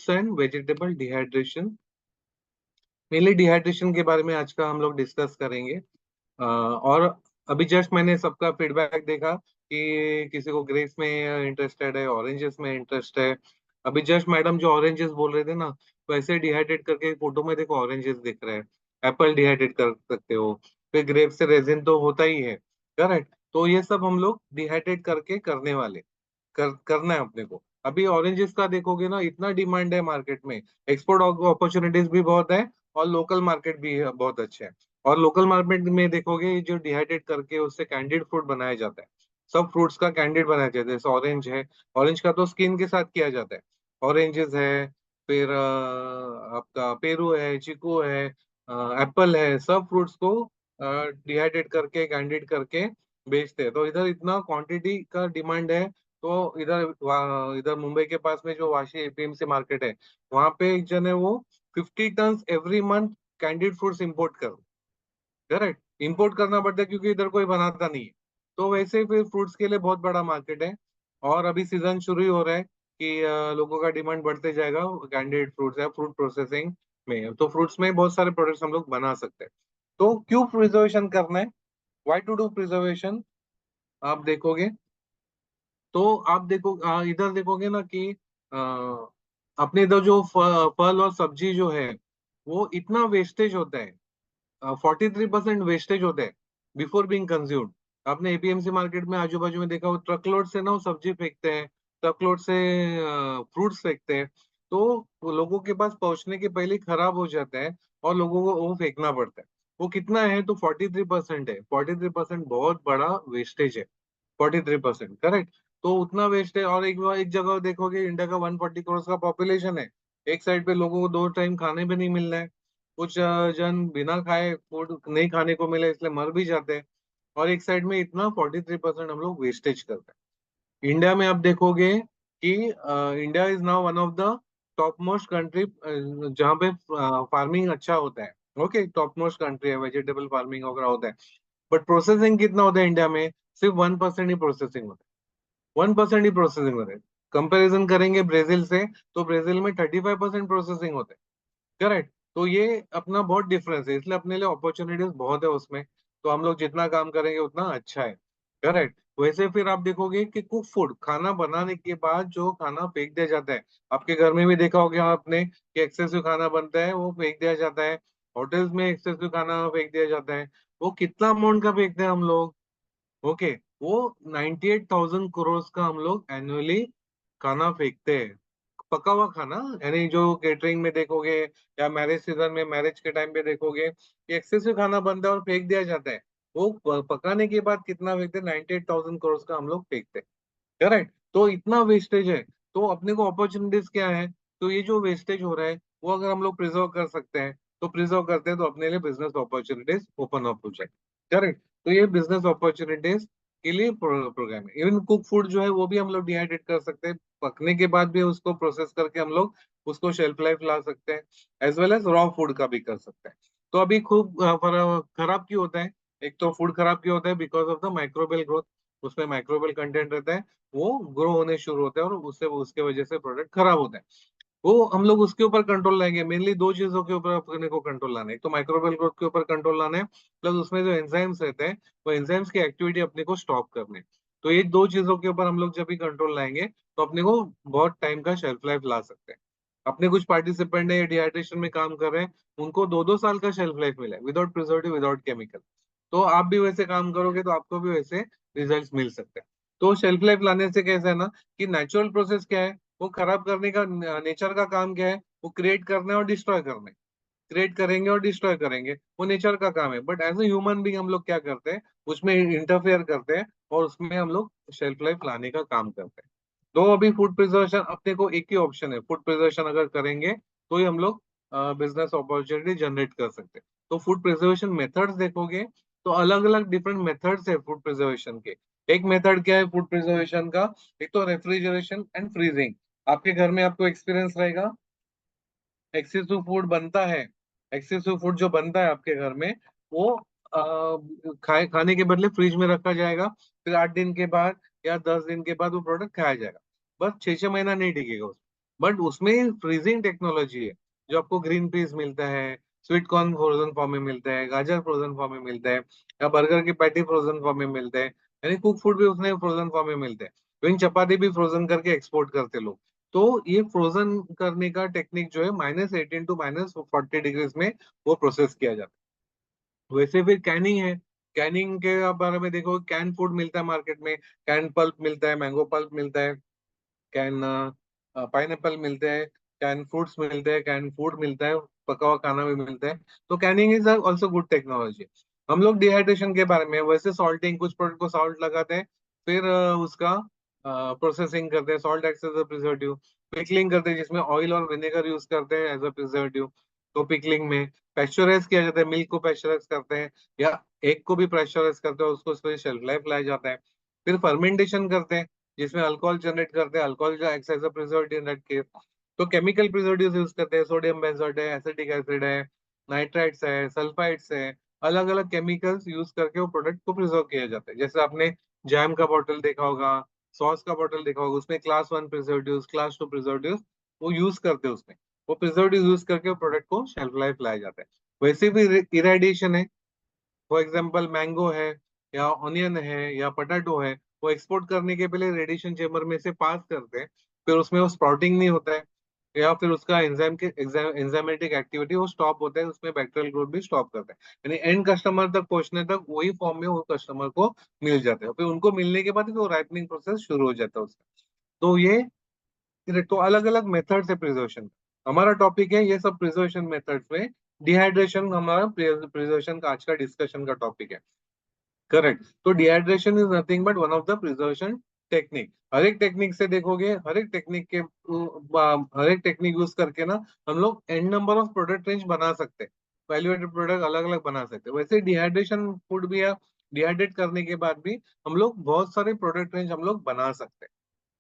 Fruits and vegetable dehydration. Mainly dehydration के बारे में आज का हम लोग डिस्कस करेंगे। और अभी जस्ट मैंने सबका फीडबैक देखा कि किसी को ग्रेप्स में इंटरेस्टेड है, ऑरेंजेस में इंटरेस्ट है। अभी जस्ट मैडम जो ऑरेंजेस बोल रहे थे ना, वैसे डिहाइड्रेट करके फोटो में देखो ऑरेंजेस दिख रहे हैं। एप्पल डिहाइड्रेट कर सकते हो, फिर ग्रेप से रेजिन तो होता ही है, करेक्ट। तो ये सब हम लोग डिहाइड्रेट करके करने वाले करना है अपने को। अभी ऑरेंजेस का देखोगे ना, इतना डिमांड है मार्केट में, एक्सपोर्ट अपॉर्चुनिटीज भी बहुत है और लोकल मार्केट भी बहुत अच्छे है। और लोकल मार्केट में देखोगे ये जो डिहाइड्रेट करके उससे कैंडिड फ्रूट बनाया जाता है। सब फ्रूट्स का कैंडिड बनाया जाता है, जैसे ऑरेंज है, ऑरेंज का तो स्किन के साथ किया जाता है। ऑरेंजेस है, फिर आपका पेरू है, चीकू है, एप्पल है, सब फ्रूट्स को डिहाइड्रेट करके कैंडिड करके बेचते हैं। तो इधर इतना क्वांटिटी का डिमांड है। तो इधर मुंबई के पास में जो वाशी एपीएमसी मार्केट है, वहां पे एक जन है वो 50 ton every month candied fruits import कर, करेक्ट, इंपोर्ट करना पड़ता है क्योंकि इधर कोई बनाता नहीं है। तो वैसे फिर फ्रूट्स के लिए बहुत बड़ा मार्केट है। और अभी सीजन शुरू ही हो रहा है कि लोगों का डिमांड बढ़ते जाएगा कैंडिडेट फ्रूट्स या फ्रूट प्रोसेसिंग में। तो फ्रूट्स में बहुत सारे प्रोडक्ट्स हम लोग बना सकते हैं। तो क्यों प्रिजर्वेशन करना है, वाई टू डू प्रिजर्वेशन, आप देखोगे तो आप देखो इधर देखोगे ना कि अ, अपने इधर जो फल और सब्जी जो है, वो इतना वेस्टेज होता है। 43% वेस्टेज होता है बिफोर बीइंग कंज्यूम्ड। आपने एपीएमसी मार्केट में आजू बाजू में देखा हो, ट्रकलोड से ना वो सब्जी फेंकते हैं, ट्रकलोड से फ्रूट्स फेंकते हैं। तो वो लोगों के पास पहुंचने के पहले ही खराब हो जाता है और लोगों को वो फेंकना पड़ता है। वो कितना है, तो 43% है। 43% बहुत बड़ा वेस्टेज है, 43%, करेक्ट। तो उतना वेस्ट है। और एक जगह देखोगे, इंडिया का 140 करोड़ का पॉपुलेशन है। एक साइड पे लोगों को 2 टाइम खाने भी नहीं मिल रहा है। कुछ जन बिना खाए फूड नहीं खाने को मिले इसलिए मर भी जाते हैं। और एक साइड में इतना 43% हम लोग वेस्टेज करते हैं। इंडिया में आप देखोगे कि India is now one of the top most country जहाँ पे फार्मिंग अच्छा होता है। ओके, टॉप मोस्ट कंट्री है, वेजिटेबल फार्मिंग वगैरह होता है। बट प्रोसेसिंग कितना होता है इंडिया में, सिर्फ 1% ही प्रोसेसिंग होता है। 1% ही प्रोसेसिंग होता है। कंपेरिजन करेंगे ब्राजील से, तो ब्राजील में 35% प्रोसेसिंग होता है, करेक्ट। तो ये अपना बहुत डिफरेंस है, इसलिए अपने लिए अपॉर्चुनिटीज बहुत है उसमें। तो हम लोग जितना काम करेंगे उतना अच्छा है, करेक्ट। वैसे फिर आप देखोगे कि कुक फूड, खाना बनाने के बाद जो खाना फेंक दिया जाता है, आपके घर में भी देखा होगा आपने कि एक्सेसिव खाना बनता है वो फेंक दिया जाता है। होटल्स में एक्सेसिव खाना फेंक दिया जाता है। वो कितना अमाउंट का फेंकते हैं हम लोग, ओके, वो 98,000 करोड़ का हम लोग एनुअली खाना फेंकते हैं। पका हुआ खाना, यानी जो केटरिंग में देखोगे या मैरिज सीजन में, मैरिज के टाइम पे देखोगे कि एक्सेसिव खाना बनता है और फेंक दिया जाता है। वो पकाने के बाद कितना फेंकते हैं, 98,000 करोड़ का हम लोग फेंकते हैं, करेक्ट। तो इतना वेस्टेज है। तो अपने को अपॉर्चुनिटीज क्या है, तो ये जो वेस्टेज हो रहा है वो अगर हम लोग प्रिजर्व कर सकते हैं, तो प्रिजर्व करते हैं तो अपने लिए बिजनेस अपॉर्चुनिटीज ओपन अप हो जाए, करेक्ट। तो ये बिजनेस अपॉर्चुनिटीज के लिए प्रोग्राम है। इवन कुक फूड जो है वो भी हम लोग डिहाइड्रेट कर सकते हैं, पकने के बाद भी उसको प्रोसेस करके हम लोग उसको शेल्फ लाइफ ला सकते हैं। As well as raw food का भी कर सकते हैं। तो अभी खूब खराब क्यों होता है, एक तो फूड खराब क्यों होता है, because of the microbial growth. उसमें माइक्रोबियल कंटेंट रहता है, वो ग्रो होने शुरू होते हैं और उससे उसके वजह से प्रोडक्ट खराब होता है। वो हम लोग उसके ऊपर कंट्रोल लाएंगे। मेनली दो चीजों के ऊपर अपने को कंट्रोल लाना है, एक तो माइक्रोबियल ग्रोथ के ऊपर कंट्रोल लाना है, प्लस उसमें जो एंजाइम्स रहते हैं वो एंजाइम्स की एक्टिविटी अपने को स्टॉप करने। तो ये दो चीजों के ऊपर हम लोग जब भी कंट्रोल लाएंगे तो अपने को बहुत टाइम का शेल्फ लाइफ ला सकते हैं। अपने कुछ पार्टिसिपेंट है डिहाइड्रेशन में काम कर रहे हैं, उनको 2-2 साल का शेल्फ लाइफ मिला है विदाउट प्रिजर्वेटिव, विदाउट केमिकल। तो आप भी वैसे काम करोगे तो आपको भी वैसे रिजल्ट्स मिल सकते हैं। तो शेल्फ लाइफ लाने से कैसा है ना, कि नेचुरल प्रोसेस क्या है, वो खराब करने का, नेचर का काम क्या है, वो क्रिएट करना है और डिस्ट्रॉय करना है। क्रिएट करेंगे और डिस्ट्रॉय करेंगे, वो नेचर का काम है। But as a human being हम लोग क्या करते हैं, उसमें इंटरफेयर करते हैं और उसमें हम लोग शेल्फ लाइफ लाने का काम करते हैं। तो अभी फूड प्रिजर्वेशन अपने को एक ही ऑप्शन है, फूड प्रिजर्वेशन अगर करेंगे तो ही हम लोग बिजनेस अपॉर्चुनिटी जनरेट कर सकते हैं। तो फूड प्रिजर्वेशन मेथड्स देखोगे तो अलग अलग डिफरेंट मेथड्स है फूड प्रिजर्वेशन के। एक मेथड क्या है फूड प्रिजर्वेशन का, एक तो रेफ्रिजरेशन एंड फ्रीजिंग। आपके घर में आपको एक्सपीरियंस रहेगा, एक्सेसिव फूड बनता है, एक्सेसिव फूड जो बनता है आपके घर में, वो खाने के बदले फ्रिज में रखा जाएगा। फिर 8 दिन के बाद या 10 दिन के बाद वो प्रोडक्ट खाया जाएगा। बस 6-6 महीना नहीं टिकेगा उसमें। बट उसमें फ्रीजिंग टेक्नोलॉजी है, जो आपको ग्रीन पीस मिलता है, स्वीट कॉर्न फ्रोजन फॉर्म में मिलता है, गाजर फ्रोजन फॉर्म में मिलता है, या बर्गर की पैटी फ्रोजन फॉर्म में मिलते हैं, यानी कुक फूड भी उसने फ्रोजन फॉर्म में मिलते हैं। इवन चपाती भी फ्रोजन करके एक्सपोर्ट करते लोग। तो ये फ्रोजन करने का टेक्निक जो है -18 टू -40 डिग्रीज में वो प्रोसेस किया जाता है। वैसे फिर कैनिंग है। कैनिंग के बारे में देखो, कैन फूड मिलता है मार्केट में, कैन पल्प मिलता है, मैंगो पल्प मिलता है, कैन पाइनएप्पल मिलते हैं, कैन फ्रूट्स मिलते हैं, कैन फूड मिलता है, पका हुआ खाना भी मिलता है। तो Canning is also good technology. हम लोग डिहाइड्रेशन के बारे में, वैसे सॉल्टिंग, कुछ प्रोडक्ट को सॉल्ट लगाते हैं, फिर उसका प्रोसेसिंग करते हैं, salt act as a preservative. Pickling करते हैं, जिसमें ऑयल और विनेगर यूज करते हैं एज अ प्रिजर्वेटिव। तो पिकलिंग में पेस्चराइज किया जाता है, मिल्क को पेस्चराइज करते हैं, या एग को भी प्रेशराइज करते हैं, उसको फिर शेल्फ लाइफ लाया जाता है। फिर फर्मेंटेशन करते हैं, जिसमें अल्कोहल जनरेट करते हैं, अल्कोहल जो act as a preservative in that case. तो केमिकल प्रिजर्वेटिव यूज करते हैं, सोडियम बेंजोएट है, एसिटिक एसिड है, नाइट्राइट्स है, सल्फाइड्स है, अलग अलग केमिकल्स यूज करके वो प्रोडक्ट को प्रिजर्व किया जाता है। जैसे आपने जैम का बॉटल देखा होगा, सॉस का बॉटल देखा होगा, उसमें क्लास 1 प्रिजर्वेटिव, क्लास 2 प्रिजर्वेटिव वो यूज करते हैं उसमें। वो प्रिजर्वेटिव यूज करके वो प्रोडक्ट को शेल्फ लाइफ लाया जाता है। वैसे भी इरेडिएशन है। फॉर एग्जाम्पल मैंगो है, या ऑनियन है, या पटाटो है, वो एक्सपोर्ट करने के पहले रेडिएशन चेम्बर में से पास करते हैं। फिर उसमें वो स्प्राउटिंग नहीं होता है, या फिर उसका एंजाइमेटिक एक्टिविटी वो स्टॉप होता है, उसमें बैक्टीरियल ग्रोथ भी स्टॉप करता है। यानी एंड कस्टमर तक पहुंचने तक वही फॉर्म में वो कस्टमर को मिल जाता है। फिर उनको मिलने के बाद वो राइपनिंग प्रोसेस शुरू हो जाता है उसका। तो ये, तो अलग अलग मेथड्स है प्रिजर्वेशन। हमारा टॉपिक है ये सब प्रिजर्वेशन मेथड्स में। डिहाइड्रेशन हमारा प्रिजर्वेशन का आज का डिस्कशन का टॉपिक है। करेक्ट। तो dehydration is nothing but one of the preservation technique. हर एक टेक्निक से देखोगे, हर एक टेक्निक के हर एक टेक्निक यूज करके ना हम लोग an number of product range बना सकते हैं, वैल्यूएटेड प्रोडक्ट अलग अलग बना सकते हैं। वैसे डिहाइड्रेशन फूड भी है, डिहाइड्रेट करने के बाद भी हम लोग बहुत सारे प्रोडक्ट रेंज हम लोग बना सकते हैं।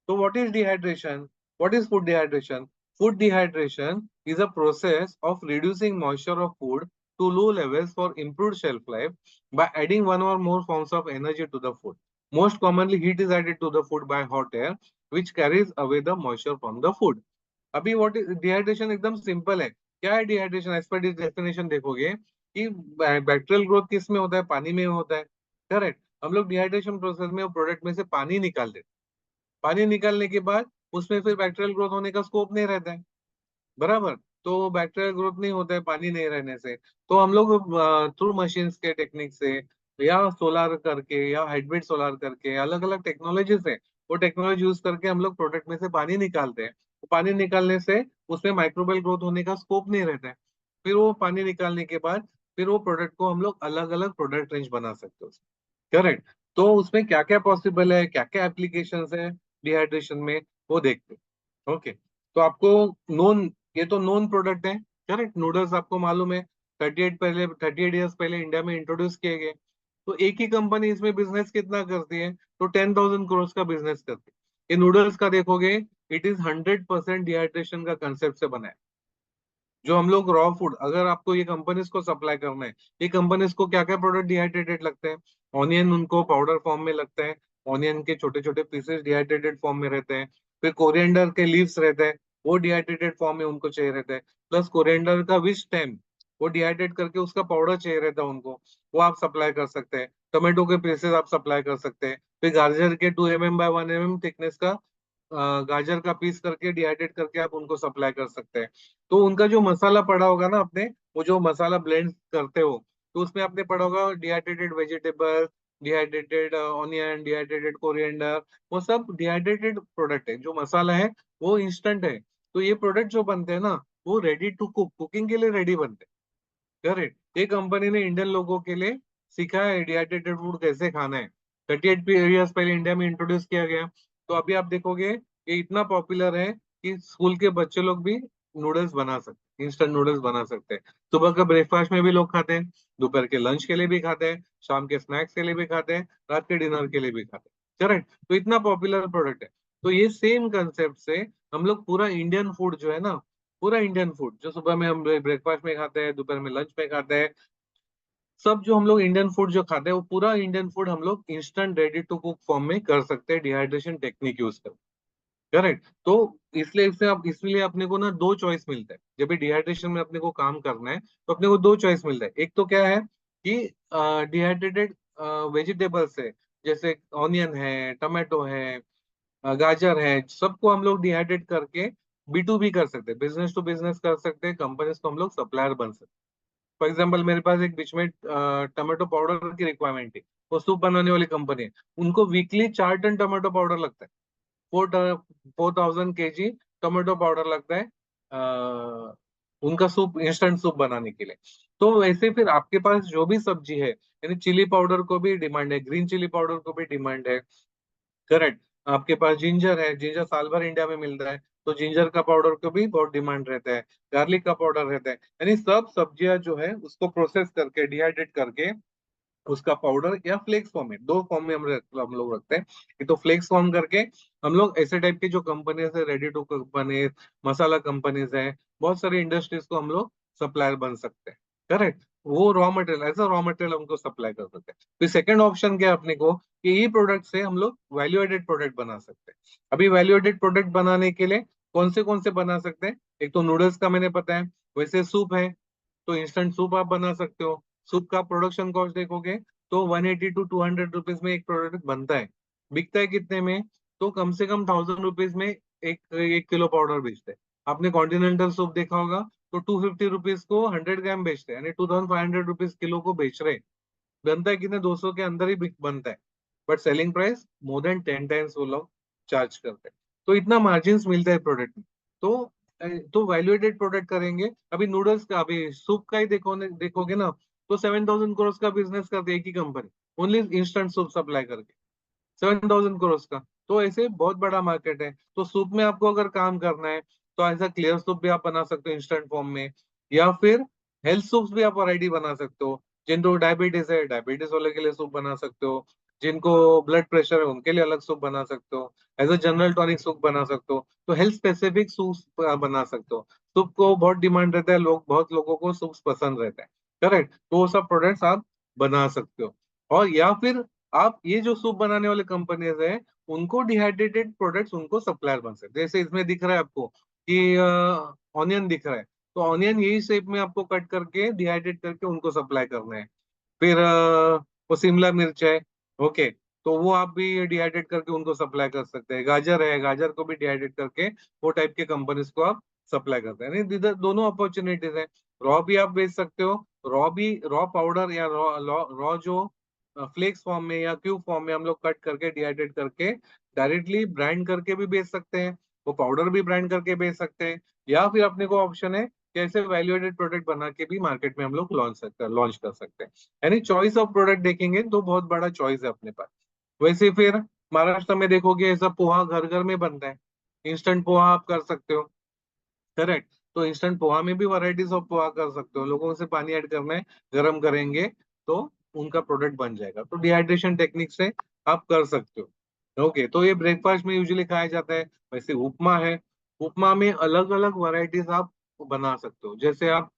So what is dehydration? What is food dehydration? Food dehydration is a process of reducing moisture of food to low levels for improved shelf life by adding one or more forms of energy to the food. Most commonly, heat is added to the food by hot air, which carries away the moisture from the food. अभी what is dehydration, एकदम simple है। क्या है dehydration? As per definition देखोगे कि bacterial growth किस में होता है? पानी में होता है। करेक्ट। हम लोग डिहाइड्रेशन प्रोसेस में प्रोडक्ट में से पानी निकाल देते हैं। पानी निकालने के बाद उसमें फिर बैक्टीरियल ग्रोथ होने का स्कोप नहीं रहता है, बराबर। तो बैक्टीरियल ग्रोथ नहीं होता है पानी नहीं रहने से। तो हम लोग थ्रू मशीन्स के टेक्निक से, या सोलार करके, या हाइब्रिड सोलार करके, अलग अलग टेक्नोलॉजी से, वो टेक्नोलॉजी यूज करके हम लोग प्रोडक्ट में से पानी निकालते हैं। तो पानी निकालने से उसमें माइक्रोबियल ग्रोथ होने का स्कोप नहीं रहता है। फिर वो पानी निकालने के बाद फिर वो प्रोडक्ट को हम लोग अलग अलग प्रोडक्ट रेंज बना सकते हो। करेक्ट। तो उसमें क्या क्या पॉसिबल है, क्या क्या एप्लीकेशंस है डिहाइड्रेशन में, वो देखते हैं। ओके। तो आपको नोन, ये तो नोन प्रोडक्ट है। करेक्ट। नूडल्स आपको मालूम है 38 ईयर्स पहले इंडिया में इंट्रोड्यूस किए गए। तो एक ही कंपनी इसमें बिजनेस कितना करती है? तो 10,000 करोड़ का बिजनेस करती है। ये नूडल्स का देखोगे, इट इज 100% डिहाइड्रेशन का कंसेप्ट से बना है। जो हम लोग रॉ फूड, अगर आपको ये कंपनीज को सप्लाई करना है, ये कंपनीज को क्या क्या प्रोडक्ट डिहाइड्रेटेड लगते हैं? ऑनियन उनको पाउडर फॉर्म में लगता है, ऑनियन के छोटे छोटे पीसेस डिहाइड्रेटेड फॉर्म में रहते हैं। फिर कोरिएंडर के लीव्स रहते हैं, वो डिहाइड्रेटेड फॉर्म में उनको चाहिए रहता है। प्लस कोरिएंडर का विच स्टेम, वो डिहाइड्रेट करके उसका पाउडर चाहिए रहता है उनको, वो आप सप्लाई कर सकते हैं। टोमेटो के पीसेस आप सप्लाई कर सकते हैं। फिर गाजर के 2 mm by 1 mm थिकनेस का गाजर का पीस करके डिहाइड्रेट करके आप उनको सप्लाई कर सकते हैं। तो उनका जो मसाला पड़ा होगा ना, आपने वो जो मसाला ब्लेंड करते हो, तो उसमें आपने पड़ा होगा dehydrated vegetable, dehydrated onion, dehydrated coriander, वो सब डिहाइड्रेटेड प्रोडक्ट है। जो मसाला है वो इंस्टेंट है। तो ये प्रोडक्ट जो बनते हैं ना, वो रेडी टू कुक, कुकिंग के लिए रेडी बनते हैं। करेक्ट। ये कंपनी ने इंडियन लोगों के लिए सिखा है डिहाइड्रेटेड फूड कैसे खाना है। 38 ईयर्स पहले इंडिया में इंट्रोड्यूस किया गया। तो अभी आप देखोगे ये इतना पॉपुलर है कि स्कूल के बच्चे लोग भी नूडल्स बना सकते हैं, इंस्टेंट नूडल्स बना सकते हैं। सुबह का ब्रेकफास्ट में भी लोग खाते हैं, दोपहर के लंच के लिए भी खाते हैं, शाम के स्नैक्स के लिए भी खाते हैं, रात के डिनर के लिए भी खाते हैं। करेक्ट। तो इतना पॉपुलर प्रोडक्ट है। तो ये सेम कंसेप्ट से हम लोग पूरा इंडियन फूड जो है ना, पूरा इंडियन फूड जो सुबह में हम ब्रेकफास्ट में खाते हैं, दोपहर में लंच में खाते हैं, सब जो हम लोग इंडियन फूड जो खाते हैं, वो पूरा इंडियन फूड हम लोग instant ready to cook form में कर सकते हैं डिहाइड्रेशन टेक्निक यूज कर। करेक्ट। तो इसलिए अपने को ना दो चॉइस मिलता है जब भी डिहाइड्रेशन में अपने को काम करना है। तो अपने को दो चॉइस मिलता है। एक तो क्या है कि डिहाइड्रेटेड वेजिटेबल्स है, जैसे ऑनियन है, टमाटो है, गाजर है, सबको हम लोग डिहाइड्रेट करके B2B कर सकते हैं, बिजनेस टू बिजनेस कर सकते हैं, कंपनीज को हम लोग सप्लायर बन सकते हैं। फॉर एग्जाम्पल मेरे पास एक बीच में टमाटो पाउडर की रिक्वायरमेंट थी। वो सूप बनाने वाली कंपनी है, उनको वीकली 4 टन टमाटो पाउडर लगता है। 4,000 kg टोमेटो पाउडर लगता है उनका सूप, इंस्टेंट सूप बनाने के लिए। तो वैसे फिर आपके पास जो भी सब्जी है, यानी चिली पाउडर को भी डिमांड है, ग्रीन चिली पाउडर को भी डिमांड है। करेक्ट। आपके पास जिंजर है, जिंजर साल भर इंडिया में मिल रहा है, तो जिंजर का पाउडर को भी बहुत डिमांड रहता है। गार्लिक का पाउडर रहता है। यानी सब सब्जियां जो है उसको प्रोसेस करके, डिहाइड्रेट करके, उसका पाउडर या फ्लेक्स फॉर्म में, दो फॉर्म में हम लोग रखते हैं। एक तो फ्लेक्स फॉर्म करके हम लोग ऐसे टाइप की जो कंपनीज है, ready to companies, masala companies है, बहुत सारी इंडस्ट्रीज को हम लोग सप्लायर बन सकते हैं। करेक्ट। वो रॉ मटेरियल, ऐसा रॉ मटेरियल हमको सप्लाई कर सकते हैं। फिर सेकंड ऑप्शन क्या है अपने को, कि ये प्रोडक्ट से हम लोग वैल्यू एडेड प्रोडक्ट बना सकते हैं। अभी वैल्यू एडेड प्रोडक्ट बनाने के लिए कौन से बना सकते हैं? एक तो नूडल्स का मैंने पता है, वैसे सूप है, तो इंस्टेंट सूप आप बना सकते हो। सूप का प्रोडक्शन कॉस्ट देखोगे तो 180 to 200 रुपीज में एक प्रोडक्ट बनता है। बिकता है कितने में? तो कम से कम 1000 रुपीज में एक 1 किलो पाउडर बेचते हैं। आपने कॉन्टिनेंटल सूप देखा होगा, तो 250 रुपीज को 100 ग्राम बेचते हैं, यानी 2500 रुपीज किलो को बेच रहे हैं। बनता है कितने? 200 के अंदर ही बनता है। But selling price more than 10 times वो लोग चार्ज करते हैं। तो इतना मार्जिन मिलता है प्रोडक्ट में। तो तो वैल्यूएटेड प्रोडक्ट करेंगे। अभी नूडल्स का, अभी सूप का ही देखोगे ना, तो 7,000 करोड़ का बिजनेस करती है एक ही company, only instant soup supply करके, 7,000 करोड़ का। तो ऐसे बहुत बड़ा मार्केट है। तो सूप में आपको अगर काम करना है, तो ऐसा क्लियर सूप भी आप बना सकते हो इंस्टेंट फॉर्म में, या फिर हेल्थ सूप्स भी आप वैरायटी बना सकते हो। जिनको डायबिटीज है, डायबिटीज वाले के लिए सूप बना सकते हो। जिनको ब्लड प्रेशर है उनके लिए अलग सूप बना सकते हो। As a general tonic soup बना सकते हो। तो हेल्थ स्पेसिफिक सूप बना सकते हो। सूप को बहुत डिमांड रहता है, बहुत लोगों को सूप पसंद रहता है। करेक्ट। तो वो सब प्रोडक्ट्स आप बना सकते हो। और या फिर आप ये जो सूप बनाने वाले कंपनीज है, उनको डिहाइड्रेटेड प्रोडक्ट्स उनको सप्लायर बन सकते हैं। जैसे इसमें दिख रहा है आपको कि ऑनियन दिख रहा है, तो ऑनियन यही शेप में आपको कट करके डिहाइड्रेट करके उनको सप्लाई करना है। फिर वो शिमला मिर्च है, ओके, तो वो आप भी डिहाइड्रेट करके उनको सप्लाई कर सकते हैं। गाजर है, गाजर को भी डिहाइड्रेट करके वो टाइप के कंपनीज को आप सप्लाई करते हैं। नहीं, इधर दोनों अपॉर्चुनिटीज है। रॉ भी आप बेच सकते हो, रॉ पाउडर या रॉ जो फ्लेक्स फॉर्म में या क्यूब फॉर्म में हम लोग कट करके डिहाइड्रेट करके डायरेक्टली ब्रांड करके भी बेच सकते हैं। वो पाउडर भी ब्रांड करके बेच सकते हैं। या फिर अपने को ऑप्शन है कैसे वैल्यू एडेड प्रोडक्ट बना के भी मार्केट में हम लोग लॉन्च कर सकते हैं। यानी चॉइस ऑफ प्रोडक्ट देखेंगे तो बहुत बड़ा चॉइस है अपने पास। वैसे फिर महाराष्ट्र में देखोगे ऐसा पोहा घर घर में बनता है। इंस्टेंट पोहा आप कर सकते हो। करेक्ट। तो इंस्टेंट पोहा में भी वैरायटीज ऑफ पोहा कर सकते हो। लोगों से पानी ऐड करना है, गर्म करेंगे, तो उनका प्रोडक्ट बन जाएगा। तो डिहाइड्रेशन टेक्निक से आप कर सकते हो। ओके, तो ये ब्रेकफास्ट में यूजुअली खाया जाता है। वैसे उपमा है, उपमा में अलग अलग वैरायटीज आप बना सकते हो। जैसे आप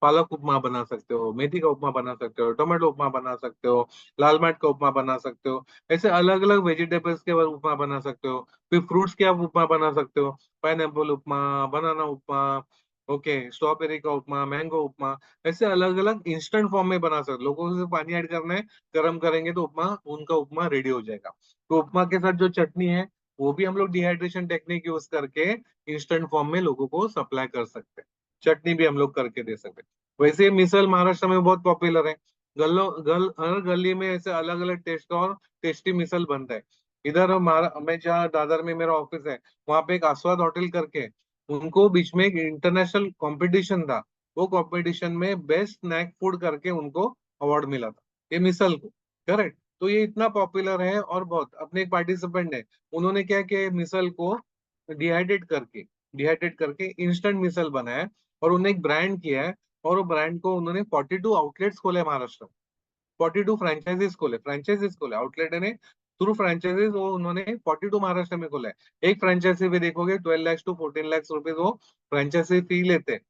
पालक उपमा बना सकते हो, मेथी का उपमा बना सकते हो, टोमेटो उपमा बना सकते हो, लाल माट का उपमा बना सकते हो। ऐसे अलग अलग वेजिटेबल्स के उपमा बना सकते हो। फिर फ्रूट्स के आप उपमा बना सकते हो, पाइनएप्पल उपमा, बनाना उपमा, ओके, स्ट्रॉबेरी का उपमा, मैंगो उपमा। ऐसे अलग अलग इंस्टेंट फॉर्म में बना सकते हो। लोगों से पानी ऐड करना है, गर्म करेंगे तो उपमा, उनका उपमा रेडी हो जाएगा। तो उपमा के साथ जो चटनी है, वो भी हम लोग डिहाइड्रेशन टेक्निक यूज करके इंस्टेंट फॉर्म में लोगों को सप्लाई कर सकते हैं। चटनी भी हम लोग करके दे सकते हैं। वैसे मिसल महाराष्ट्र में बहुत पॉपुलर है। हर गली में ऐसे अलग अलग टेस्ट का और टेस्टी मिसल बनता है। इधर मैं जहाँ दादर में मेरा ऑफिस है, वहां पे एक आस्वाद होटल करके, उनको बीच में एक इंटरनेशनल कंपटीशन था। वो कंपटीशन में बेस्ट स्नैक फूड करके उनको अवार्ड मिला था, ये मिसल को। करेक्ट। तो ये इतना पॉपुलर है। और बहुत अपने एक पार्टिसिपेंट है, उन्होंने क्या किया, मिसल को डिहाइड्रेट करके इंस्टेंट मिसल बनाया, और उन्हें एक ब्रांड किया है। और वो ब्रांड को उन्होंने 42 आउटलेट्स खोले महाराष्ट्र में। 42 फ्रेंचाइजीज खोले, आउटलेट ने थ्रू फ्रेंचाइजीज वो उन्होंने 42 महाराष्ट्र में खोला है। एक फ्रेंचाइजी भी देखोगे 12 lakhs to 14 lakhs रुपीज वो फ्रेंचाइजी फी लेते हैं।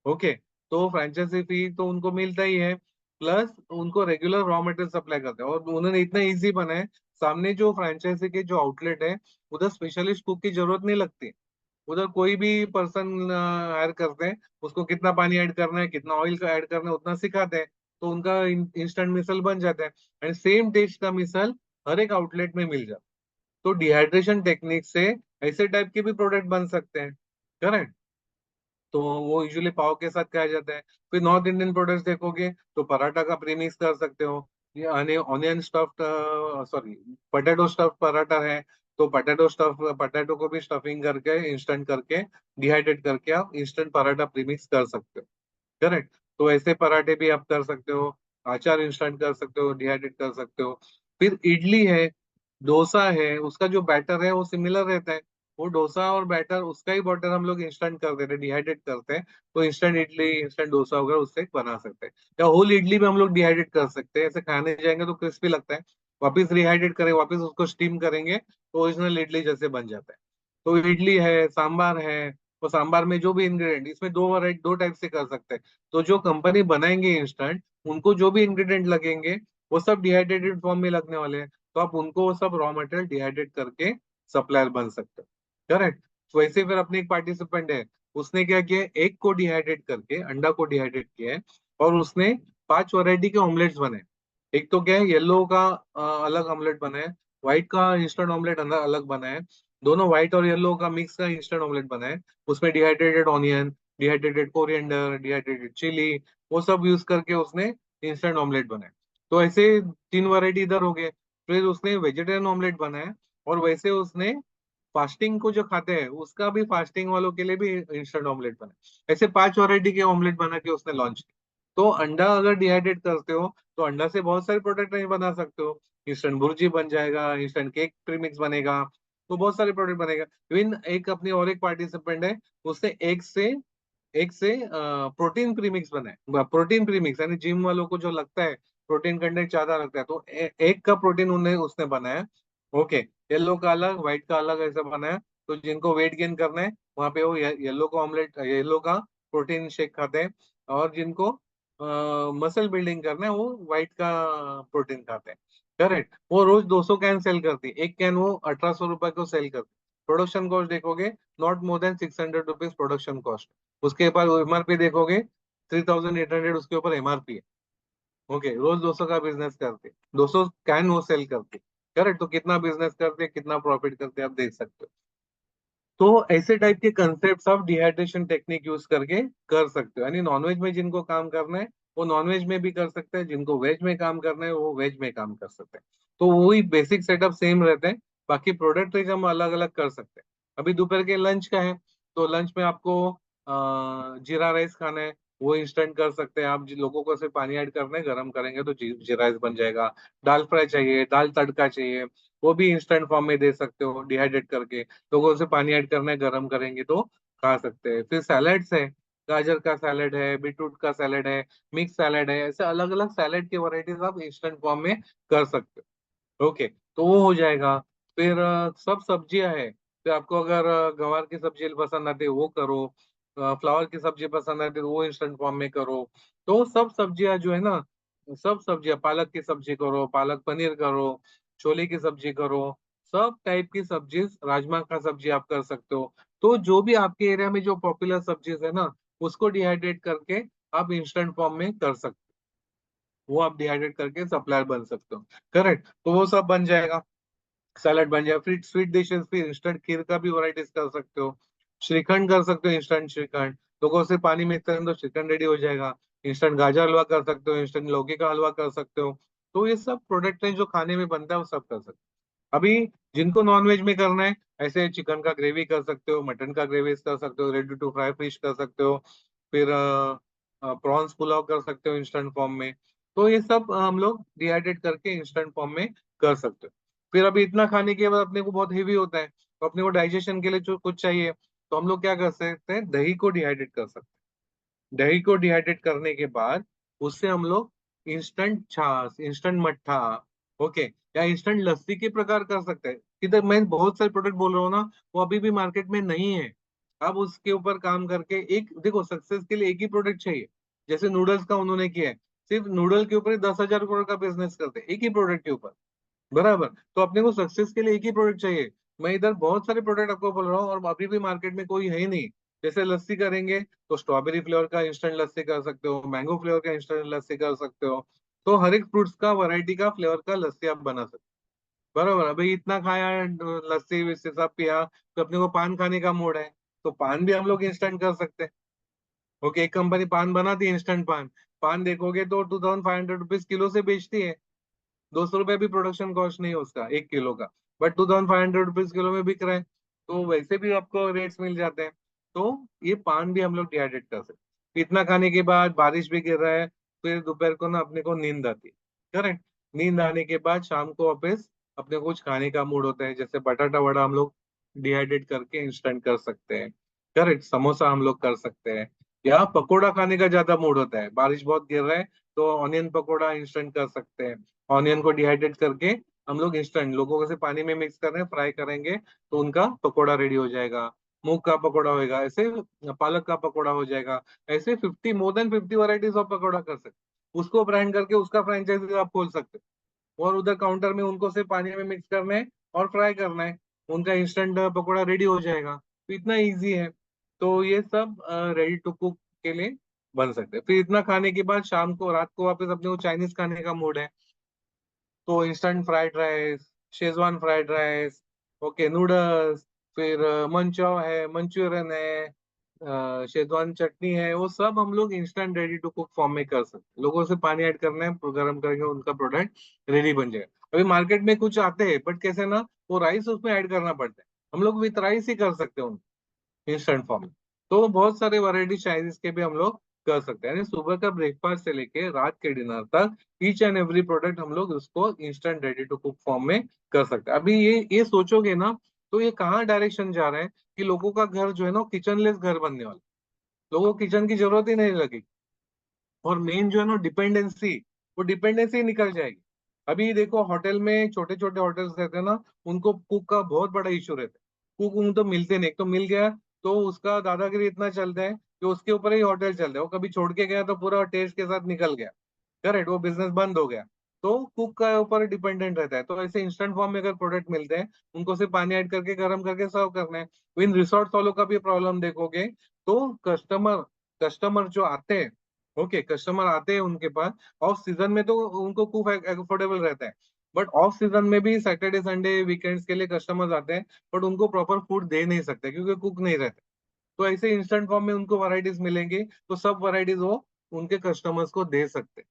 ओके। तो फ्रेंचाइजी फी तो उनको मिलता ही है, प्लस उनको रेगुलर रॉ मटेरियल सप्लाई करते हैं। और उन्होंने इतना इजी बनाया है, सामने जो फ्रेंचाइजी के जो आउटलेट है, उधर स्पेशलिस्ट कुक की जरूरत नहीं लगती। उधर कोई भी पर्सन हायर करते हैं, उसको कितना पानी ऐड करना है, कितना ऑयल का ऐड करना है, उतना सिखाते हैं, तो उनका इंस्टेंट मिसल बन जाता है। एंड सेम टेस्ट का मिसल हर एक आउटलेट में मिल जाता है। तो डिहाइड्रेशन टेक्निक से ऐसे टाइप के भी प्रोडक्ट बन सकते हैं। करेक्ट। तो वो यूजुअली पाव के साथ खाया जाता है। फिर नॉर्थ इंडियन प्रोडक्ट्स देखोगे तो पराठा का प्रीमिक्स कर सकते हो। ये onion stuffed, sorry, potato stuffed paratha है, तो पटेटो स्टफ पटेटो को भी स्टफिंग करके इंस्टेंट करके डिहाइड्रेट करके आप इंस्टेंट पराठा प्रीमिक्स कर सकते हो। करेक्ट। तो ऐसे पराठे भी आप कर सकते हो। अचार इंस्टेंट कर सकते हो, डिहाइड्रेट कर सकते हो। फिर इडली है, डोसा है, उसका जो बैटर है वो सिमिलर रहता है। वो डोसा और बैटर, उसका ही बैटर हम लोग इंस्टेंट कर देते हैं, डिहाइड्रेट करते हैं। तो इंस्टेंट इडली, इंस्टेंट डोसा वगैरह उससे बना सकते हैं। या होल इडली भी हम लोग डिहाइड्रेट कर सकते हैं, ऐसे खाने जाएंगे तो क्रिस्पी लगता है। वापिस रिहाइड्रेट करें, वापिस उसको स्टीम करेंगे तो ओरिजिनल इडली जैसे बन जाता है। तो इडली है, सांबार है। तो सांबार में जो भी इंग्रेडिएंट, इसमें दो वैरायटी, दो टाइप से कर सकते हैं। तो जो कंपनी बनाएंगे इंस्टेंट, उनको जो भी इंग्रेडिएंट लगेंगे वो सब डिहाइड्रेटेड फॉर्म में लगने वाले हैं। तो आप उनको वो सब रॉ मटेरियल डिहाइड्रेट करके सप्लायर बन सकते हो। करेक्ट। तो वैसे फिर अपने एक पार्टिसिपेंट है, उसने क्या किया, एग को डिहाइड्रेट करके, अंडा को डिहाइड्रेट किया है, और उसने 5 वैरायटी के ऑमलेट्स बनाए। एक तो क्या है, येलो का अलग ऑमलेट बना है, व्हाइट का इंस्टेंट ऑमलेट अलग बना है, दोनों व्हाइट और येलो का मिक्स का इंस्टेंट ऑमलेट बना है। उसमें dehydrated onion, dehydrated coriander, dehydrated chilli, वो सब यूज करके उसने इंस्टेंट ऑमलेट बनाए। तो ऐसे 3 वैरायटी इधर हो गए। फिर उसने वेजिटेरियन ऑमलेट बनाया, और वैसे उसने फास्टिंग को जो खाते हैं उसका भी, फास्टिंग वालों के लिए भी इंस्टेंट ऑमलेट बना। ऐसे 5 वैरायटी के ऑमलेट बना के उसने लॉन्च किया। तो अंडा अगर डिहाइड्रेट करते हो तो अंडा से बहुत सारे प्रोडक्ट नहीं बना सकते हो। इंस्टेंट भुर्जी बन जाएगा, इंस्टेंट केक प्रीमिक्स बनेगा, तो बहुत सारे प्रोडक्ट बनेगा। इवन एक अपनी और एक पार्टिसिपेंट है, उसने एक से प्रोटीन प्रीमिक्स बनाए। प्रोटीन प्रीमिक्स यानी जिम वालों को जो लगता है प्रोटीन कंटेंट ज्यादा लगता है, तो एक का प्रोटीन उन्हें उसने बनाया। ओके। येलो का अलग, व्हाइट का अलग, ऐसा बनाया। तो जिनको वेट गेन करना है, वहां पे वो येलो का ऑमलेट, येलो का प्रोटीन शेक खाते हैं। और जिनको मसल बिल्डिंग करना है, वो व्हाइट का प्रोटीन खाते हैं। करेक्ट। वो रोज 200 कैन सेल करती है, एक कैन वो 1800 रुपए को सेल करती है। प्रोडक्शन कॉस्ट देखोगे, not more than 600 rupees production cost. उसके ऊपर एमआरपी देखोगे, 3800 उसके ऊपर एमआरपी है। ओके, रोज 200 का बिजनेस करते, 200 कैन वो सेल करते। करेक्ट। तो कितना बिजनेस करते, कितना प्रॉफिट करते, आप देख सकते हो। तो ऐसे टाइप के कंसेप्ट आप डिहाइड्रेशन टेक्निक यूज करके कर सकते हो। यानी नॉनवेज में जिनको काम करना है वो नॉनवेज में भी कर सकते हैं, जिनको वेज में काम करना है वो वेज में काम कर सकते हैं। तो वही बेसिक सेटअप सेम रहते हैं, बाकी प्रोडक्ट रेंज हम अलग अलग कर सकते हैं। अभी दोपहर के लंच का है, तो लंच में आपको जीरा राइस खाना है, वो इंस्टेंट कर सकते हैं आप। जिन लोगों को सिर्फ पानी ऐड करना है, गर्म करेंगे तो जीरा राइस बन जाएगा। दाल फ्राई चाहिए, दाल तड़का चाहिए, वो भी इंस्टेंट फॉर्म में दे सकते हो डिहाइड्रेट करके। लोगों से पानी ऐड करना है, गर्म करेंगे तो खा सकते हैं। फिर सैलेड्स है, गाजर का सैलेड है, बीटरूट का सैलेड है, मिक्स सैलेड है, ऐसे अलग अलग सैलेड की वैरायटीज आप इंस्टेंट फॉर्म में कर सकते हो। ओके। तो वो हो जाएगा। फिर सब सब्जियां है, फिर आपको अगर गवार की सब्जी पसंद आती है वो करो, फ्लावर की सब्जी पसंद आती है तो वो इंस्टेंट फॉर्म में करो। तो सब सब्जियां जो है ना, सब सब्जियां, पालक की सब्जी करो, पालक पनीर करो, छोले की सब्जी करो, सब टाइप की सब्जी, राजमा का सब्जी आप कर सकते हो। तो जो भी आपके एरिया में जो पॉपुलर सब्जीज है ना, उसको डिहाइड्रेट करके आप इंस्टेंट फॉर्म में कर सकते हो। वो आप डिहाइड्रेट करके सप्लायर बन सकते हो। करेक्ट। तो वो सब बन जाएगा, सैलड बन जाएगा। फिर स्वीट डिशेस, फिर इंस्टेंट खीर का भी वैरायटीज कर सकते हो, श्रीखंड कर सकते हो, इंस्टेंट श्रीखंड। लोगों से पानी मिक्स करें तो श्रीखंड रेडी हो जाएगा। इंस्टेंट गाजर हलवा कर सकते हो, इंस्टेंट लौकी का हलवा कर सकते हो। तो ये सब प्रोडक्ट है जो खाने में बनता है, वो सब कर सकते हो। अभी जिनको नॉनवेज में करना है, ऐसे चिकन का ग्रेवी कर सकते हो, मटन का ग्रेवी कर सकते हो, रेडी टू फ्राई फिश कर सकते हो, फिर प्रॉन्स पुलाव कर सकते हो इंस्टेंट फॉर्म में। तो ये सब हम लोग डिहाइड्रेट करके इंस्टेंट फॉर्म में कर सकते हो। फिर अभी इतना खाने के बाद अपने को बहुत हेवी होता है, तो अपने को डाइजेशन के लिए जो कुछ चाहिए, तो हम लोग क्या कर सकते हैं, दही को डिहाइड्रेट कर सकते हैं। दही को डिहाइड्रेट करने के बाद उससे हम लोग इंस्टेंट छाछ, इंस्टेंट मट्ठा, ओके, या इंस्टेंट लस्सी के प्रकार कर सकते हैं। इधर मैं बहुत सारे प्रोडक्ट बोल रहा हूँ ना, वो अभी भी मार्केट में नहीं है। अब उसके ऊपर काम करके, एक देखो, सक्सेस के लिए एक ही प्रोडक्ट चाहिए। जैसे नूडल्स का उन्होंने किया है, सिर्फ नूडल के ऊपर ही 10,000 करोड़ का बिजनेस करते हैं, एक ही प्रोडक्ट के ऊपर। बराबर। तो अपने को सक्सेस के लिए एक ही प्रोडक्ट चाहिए। मैं इधर बहुत सारे प्रोडक्ट आपको बोल रहा हूँ और अभी भी मार्केट में कोई है ही नहीं। जैसे लस्सी करेंगे तो स्ट्रॉबेरी फ्लेवर का इंस्टेंट लस्सी कर सकते हो, मैंगो फ्लेवर का इंस्टेंट लस्सी कर सकते हो। तो हर एक फ्रूट्स का वैरायटी का फ्लेवर का लस्सी आप बना सकते हो। बराबर। अभी इतना खाया लस्सी वस्सी सब पिया, तो अपने को पान खाने का मूड है, तो पान भी हम लोग इंस्टेंट कर सकते हैं। ओके, एक कंपनी पान बनाती है, इंस्टेंट पान। पान देखोगे तो 2500 रुपीज किलो से बेचती है। 200 रुपये भी प्रोडक्शन कॉस्ट नहीं है उसका 1 किलो का, बट 2500 रुपीज किलो में बिक रहा है। तो वैसे भी आपको रेट्स मिल जाते हैं। तो ये पान भी हम लोग डिहाइड्रेट कर सकते हैं। इतना खाने के बाद बारिश भी गिर रहा है, फिर दोपहर को ना अपने को नींद आती है। करेक्ट। नींद आने के बाद शाम को वापस अपने को कुछ खाने का मूड होता है, जैसे बटाटा वड़ा हम लोग डिहाइड्रेट करके इंस्टेंट कर सकते हैं। करेक्ट। समोसा हम लोग कर सकते हैं। या पकोड़ा खाने का ज्यादा मूड होता है, बारिश बहुत गिर रहा है, तो ऑनियन पकोड़ा इंस्टेंट कर सकते हैं। ऑनियन को डिहाइड्रेट करके हम लोग इंस्टेंट लोगों को से पानी में मिक्स कर रहे हैं, फ्राई करेंगे, तो उनका पकोड़ा रेडी हो जाएगा। मूंग का पकोड़ा होएगा ऐसे, पालक का पकोड़ा हो जाएगा। ऐसे 50 more than 50 varieties of pakora कर सकते हैं। उसको ब्रांड करके उसका फ्रेंचाइजी आप खोल सकते हो, और उधर काउंटर में उनको सिर्फ पानी में मिक्स करना है और फ्राई करना है, उनका इंस्टेंट पकोड़ा रेडी हो जाएगा। तो इतना इजी है। तो ये सब रेडी टू कुक के लिए बन सकते हैं। फिर इतना खाने के बाद शाम को रात को वापस अपने को चाइनीज खाने का मूड है, तो instant fried rice, Schezwan fried rice, okay, noodles, फिर मंचाव है, मंचूरियन है, शेजवान चटनी है, वो सब हम लोग instant ready to cook form में कर सकते हैं। लोगों से पानी ऐड करना है, गर्म करेंगे, उनका प्रोडक्ट रेडी बन जाएगा। अभी मार्केट में कुछ आते हैं, बट कैसे ना, वो राइस उसमें ऐड करना पड़ता है। हम लोग विथ राइस ही कर सकते हैं इंस्टेंट फॉर्म में। तो बहुत सारे वैरायटी चाइनीज के भी हम लोग कर सकते हैं, यानी सुबह का ब्रेकफास्ट से लेके रात के डिनर तक ईच एंड एवरी प्रोडक्ट हम लोग उसको instant ready to cook form में कर सकते हैं। अभी ये सोचोगे ना, तो ये कहाँ डायरेक्शन जा रहा है कि लोगों का घर जो है ना किचनलेस घर बनने वाला। लोगों को किचन की जरूरत ही नहीं लगेगी। और मेन जो है ना डिपेंडेंसी, वो डिपेंडेंसी निकल जाएगी। अभी देखो होटल में, छोटे छोटे होटल्स रहते हैं ना, उनको कुक का बहुत बड़ा इशू रहता है। कुक उनको मिलते नहीं, एक तो मिल गया तो उसका दादागिरी इतना चलता है कि उसके ऊपर ही होटल चलता है। वो कभी छोड़ के गया तो पूरा टेस्ट के साथ निकल गया। करेक्ट, वो बिजनेस बंद हो गया। तो कुक का ऊपर डिपेंडेंट रहता है। तो ऐसे इंस्टेंट फॉर्म में अगर प्रोडक्ट मिलते हैं, उनको सिर्फ पानी ऐड करके गर्म करके सर्व करना है। तो इन रिसोर्ट वालों का भी प्रॉब्लम देखोगे, तो कस्टमर कस्टमर जो आते हैं, ओके, कस्टमर आते हैं उनके पास। ऑफ सीजन में तो उनको कुक अफोर्डेबल रहता है, बट ऑफ सीजन में भी सैटरडे संडे वीकेंड्स के लिए कस्टमर्स आते हैं, बट उनको प्रॉपर फूड दे नहीं सकते क्योंकि कुक नहीं रहते। तो ऐसे इंस्टेंट फॉर्म में उनको वैरायटीज मिलेंगी, तो सब वैरायटीज वो उनके कस्टमर्स को दे सकते हैं।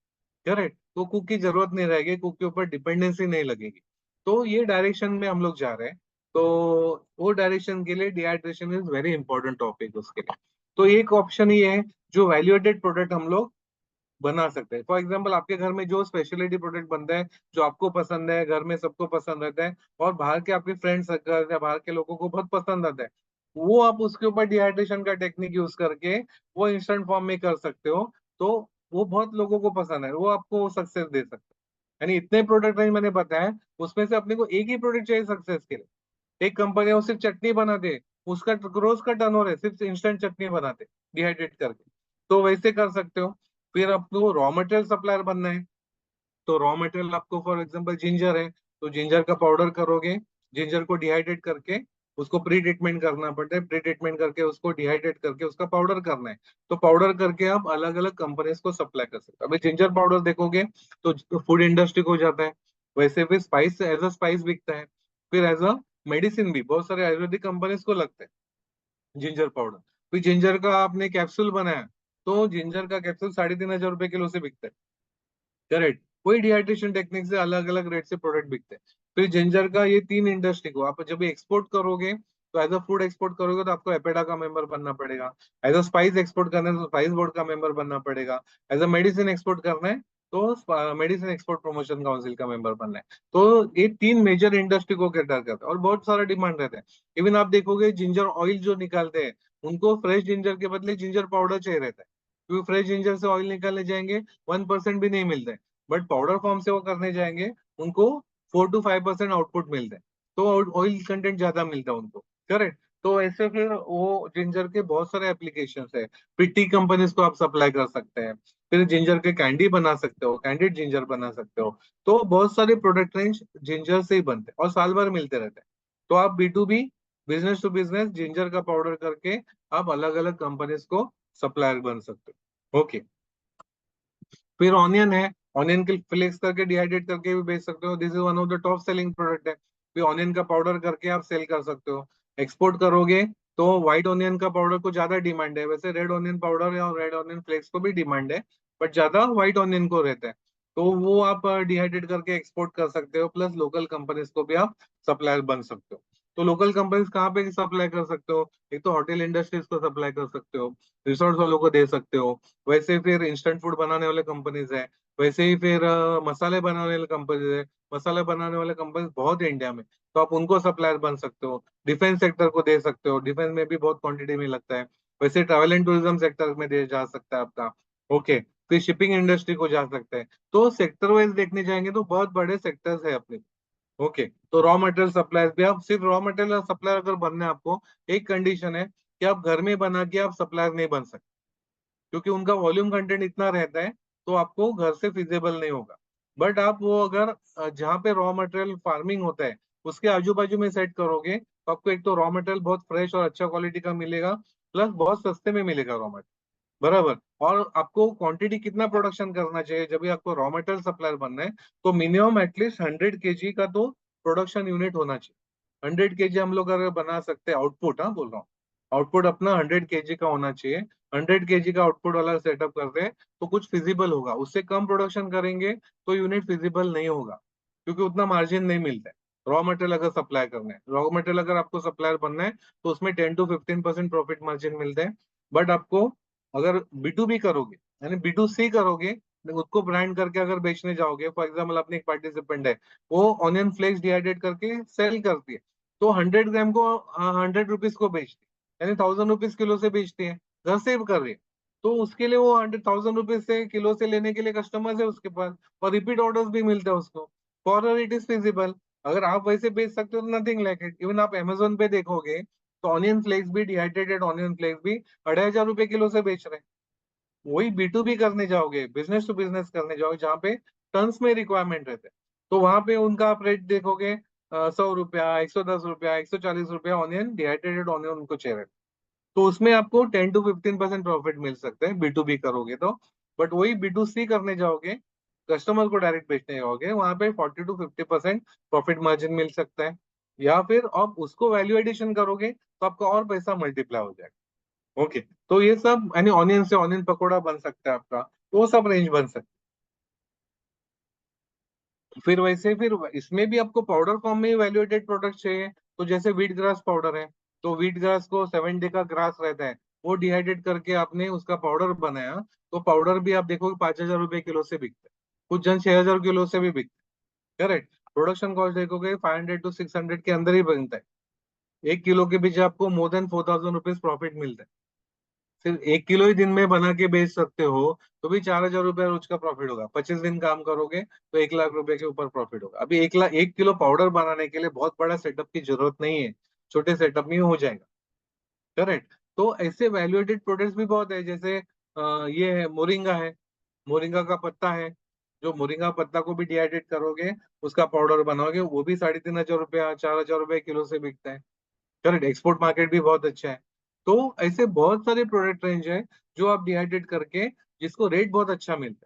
करेक्ट। तो कुक की जरूरत नहीं रहेगी, कुक के ऊपर डिपेंडेंसी नहीं लगेगी। तो ये डायरेक्शन में हम लोग जा रहे हैं। तो वो डायरेक्शन के लिए dehydration is very important topic उसके लिए। तो एक ऑप्शन ये है, जो वैल्यूएटेड प्रोडक्ट हम लोग बना सकते हैं। फॉर एग्जाम्पल, आपके घर में जो स्पेशलिटी प्रोडक्ट बनता है, जो आपको पसंद है, घर में सबको पसंद रहता है, और बाहर के आपके फ्रेंड सर्कल या बाहर के लोगों को बहुत पसंद आता है, वो आप उसके ऊपर डिहाइड्रेशन का टेक्निक यूज करके वो इंस्टेंट फॉर्म में कर सकते हो। तो वो बहुत लोगों को पसंद है, वो आपको सक्सेस दे सकता है। यानी इतने प्रोडक्ट रेंज मैंने बताया, उसमें से अपने को एक ही प्रोडक्ट चाहिए सक्सेस के लिए। एक कंपनी है वो सिर्फ चटनी बनाते, उसका रोज का टर्नओवर है सिर्फ इंस्टेंट चटनी बनाते डिहाइड्रेट करके। तो वैसे कर सकते हो। फिर आपको रॉ मटेरियल सप्लायर बनना है, तो रॉ मटेरियल आपको फॉर एग्जांपल जिंजर है, तो जिंजर का पाउडर करोगे, जिंजर को डिहाइड्रेट करके उसको प्री ट्रीटमेंट करना पड़ता है, प्री ट्रीटमेंट करके उसको डिहाइड्रेट करके उसका पाउडर करना है। तो पाउडर करके आप अलग अलग कंपनीज को सप्लाई कर सकते हो। अभी जिंजर पाउडर देखोगे तो फूड इंडस्ट्री को जाता है। वैसे भी स्पाइस एज अ स्पाइस बिकता है। फिर एज अ मेडिसिन भी बहुत सारे आयुर्वेदिक कंपनीज को लगता है जिंजर पाउडर। फिर जिंजर का आपने कैप्सूल बनाया, तो जिंजर का कैप्सूल 3500 रुपए किलो से बिकता है। करेक्ट। वही डिहाइड्रेशन टेक्निक से अलग अलग रेट से प्रोडक्ट बिकते हैं। फिर जिंजर का ये तीन इंडस्ट्री को आप जब एक्सपोर्ट करोगे, तो एज अ फूड एक्सपोर्ट करोगे तो आपको एपेडा का मेंबर बनना पड़ेगा। एज अ स्पाइस एक्सपोर्ट करना है तो स्पाइस बोर्ड का मेंबर बनना पड़ेगा। एज अ मेडिसिन एक्सपोर्ट करना है तो मेडिसिन एक्सपोर्ट प्रमोशन काउंसिल का मेंबर बनना है। तो ये तीन मेजर इंडस्ट्री को कैटर करता है और बहुत सारा डिमांड रहता है। इवन आप देखोगे जिंजर ऑयल जो निकालते हैं, उनको फ्रेश जिंजर के बदले जिंजर पाउडर चाहिए रहता है, क्योंकि फ्रेश जिंजर से ऑयल निकालने जाएंगे 1% भी नहीं मिलता है, बट पाउडर फॉर्म से वो करने जाएंगे, उनको 4 to 5% आउटपुट मिलता है। तो ऑयल कंटेंट ज्यादा मिलता है उनको। करेक्ट। तो ऐसे फिर वो जिंजर के बहुत सारे एप्लीकेशन है। फिर टी कंपनीज को आप सप्लाई कर सकते हैं। फिर जिंजर के कैंडी बना सकते हो, कैंडिड जिंजर बना सकते हो। तो बहुत सारे प्रोडक्ट रेंज जिंजर से ही बनते हैं और साल भर मिलते रहते हैं। तो आप B2B, business to business, ginger का पाउडर करके आप अलग अलग कंपनीज को सप्लायर बन सकते हो। ओके। फिर ऑनियन है, ऑनियन के फ्लेक्स करके डिहाइड्रेट करके भी बेच सकते हो। This is one of the top selling product है। फिर ऑनियन का पाउडर करके आप सेल कर सकते हो। एक्सपोर्ट करोगे तो व्हाइट ऑनियन का पाउडर को ज्यादा डिमांड है, वैसे रेड ऑनियन पाउडर और रेड ऑनियन फ्लेक्स को भी डिमांड है, बट ज्यादा व्हाइट ऑनियन को रहता है। तो वो आप डिहाइड्रेट करके एक्सपोर्ट कर सकते हो, प्लस लोकल कंपनीज को भी आप सप्लायर बन सकते हो। तो लोकल कंपनीज कहाँ पे सप्लाई कर सकते हो? एक तो होटल इंडस्ट्रीज को सप्लाई कर सकते हो, रिसोर्ट वालों को दे सकते हो। वैसे फिर इंस्टेंट फूड बनाने वाले कंपनीज है, वैसे ही फिर मसाले बनाने वाले कंपनीज है। मसाले बनाने वाले कंपनीज बहुत है इंडिया में, तो आप उनको सप्लायर बन सकते हो। डिफेंस सेक्टर को दे सकते हो, डिफेंस में भी बहुत क्वांटिटी में लगता है। वैसे ट्रैवल एंड टूरिज्म सेक्टर में दे जा सकता है आपका। ओके। फिर शिपिंग इंडस्ट्री को जा सकते हैं। तो सेक्टर वाइज देखने जाएंगे तो बहुत बड़े सेक्टर्स है अपने। ओके। तो रॉ मटेरियल सप्लायर भी, आप सिर्फ रॉ मटेरियल सप्लायर अगर बनना है आपको, एक कंडीशन है कि आप घर में बना के आप सप्लायर नहीं बन सकते, क्योंकि उनका वॉल्यूम कंटेंट इतना रहता है, तो आपको घर से फिजिबल नहीं होगा। बट आप वो अगर जहाँ पे रॉ मटेरियल फार्मिंग होता है उसके आजू बाजू में सेट करोगे, तो आपको एक तो रॉ मटेरियल बहुत फ्रेश और अच्छा क्वालिटी का मिलेगा, प्लस बहुत सस्ते में मिलेगा रॉ मटेरियल। बराबर। और आपको क्वांटिटी कितना प्रोडक्शन करना चाहिए जब भी आपको रॉ मटेरियल सप्लायर बनना है? तो मिनिमम एटलीस्ट 100 kg का तो प्रोडक्शन यूनिट होना चाहिए। 100 kg हम लोग अगर बना सकते हैं आउटपुट, हाँ बोल रहा हूँ, आउटपुट अपना 100 kg का होना चाहिए। 100 kg का आउटपुट वाला सेटअप करते हैं तो कुछ फिजिबल होगा। उससे कम प्रोडक्शन करेंगे तो यूनिट फिजिबल नहीं होगा, क्योंकि उतना मार्जिन नहीं मिलता है। रॉ मटेरियल अगर सप्लाई करना है, रॉ मटेरियल अगर आपको सप्लायर बनना है, तो उसमें 10 to 15% प्रॉफिट मार्जिन मिलता है। बट आपको अगर B2B करोगे, यानी B2C करोगे, उसको ब्रांड करके अगर बेचने जाओगे, फॉर एग्जाम्पल अपनी एक पार्टिसिपेंट है, वो ऑनियन फ्लेक्स डिहाइड्रेट करके सेल करती है, तो 100 ग्राम को 100 रुपीज को बेचती है, यानी 1000 रुपीज किलो से बेचती है, घर से कर रही है। तो उसके लिए वो 1000 रुपीज से किलो से लेने के लिए कस्टमर्स है उसके पास, और रिपीट ऑर्डर्स भी मिलते हैं उसको। For it is feasible. अगर आप वैसे बेच सकते हो तो नथिंग लाइक इट। इवन आप अमेजोन पे देखोगे तो ऑनियन फ्लेक्स भी, डिहाइड्रेटेड ऑनियन फ्लेक्स भी 2,500 रुपए किलो से बेच रहे हैं। वही B2B करने जाओगे, बिजनेस टू बिजनेस करने जाओगे, जहाँ पे टन्स में रिक्वायरमेंट रहते हैं, तो वहां पे उनका आप रेट देखोगे 100 रुपया, 110 रुपया, 140 रुपया ऑनियन, डिहाइड्रेटेड ऑनियन उनको चाहिए। तो उसमें आपको 10 to 15% प्रॉफिट मिल सकते हैं B2B करोगे तो। बट वही B2C करने जाओगे, कस्टमर को डायरेक्ट बेचने जाओगे, वहां पे 40 to 50% प्रॉफिट मार्जिन मिल सकता है। या फिर आप उसको वैल्यू एडिशन करोगे तो आपका और पैसा मल्टीप्लाई हो जाएगा। ओके। तो ये सब, यानी ऑनियन से ऑनियन पकोड़ा बन सकता है आपका, तो वो सब रेंज बन सकता है। फिर वैसे फिर इसमें भी आपको पाउडर फॉर्म में वैल्यूएटेड प्रोडक्ट चाहिए, तो जैसे व्हीट ग्रास पाउडर है, तो व्हीट ग्रास को 7 डे का ग्रास रहता है, वो डिहाइड्रेट करके आपने उसका पाउडर बनाया, तो पाउडर भी आप देखोगे 5,000 रुपए किलो से बिकता है, कुछ जन 6,000 किलो से भी बिकता है। करेक्ट। प्रोडक्शन कॉस्ट देखोगे 500 to 600 के अंदर ही बनता है। 1 किलो के पीछे आपको मोर देन 4,000 रुपीज प्रॉफिट मिलता है। सिर्फ 1 किलो ही दिन में बना के बेच सकते हो, तो भी 4,000 रुपया रोज का प्रॉफिट होगा। 25 दिन काम करोगे तो 1 लाख रुपए के ऊपर प्रॉफिट होगा। अभी 1 किलो पाउडर बनाने के लिए बहुत बड़ा सेटअप की जरूरत नहीं है, छोटे सेटअप में ही हो जाएगा। करेक्ट। तो ऐसे वैल्यूएटेड प्रोडक्ट्स भी बहुत है, जैसे ये है मोरिंगा है, मोरिंगा का पत्ता है, जो मोरिंगा पत्ता को भी डिहाइड्रेट करोगे, उसका पाउडर बनाओगे, वो भी 3,500 रुपया, 4,000 रुपए किलो से बिकता है। करेक्ट। एक्सपोर्ट मार्केट भी बहुत अच्छा है। तो ऐसे बहुत सारे प्रोडक्ट रेंज है जो आप डिहाइड्रेट करके, जिसको रेट बहुत अच्छा मिलता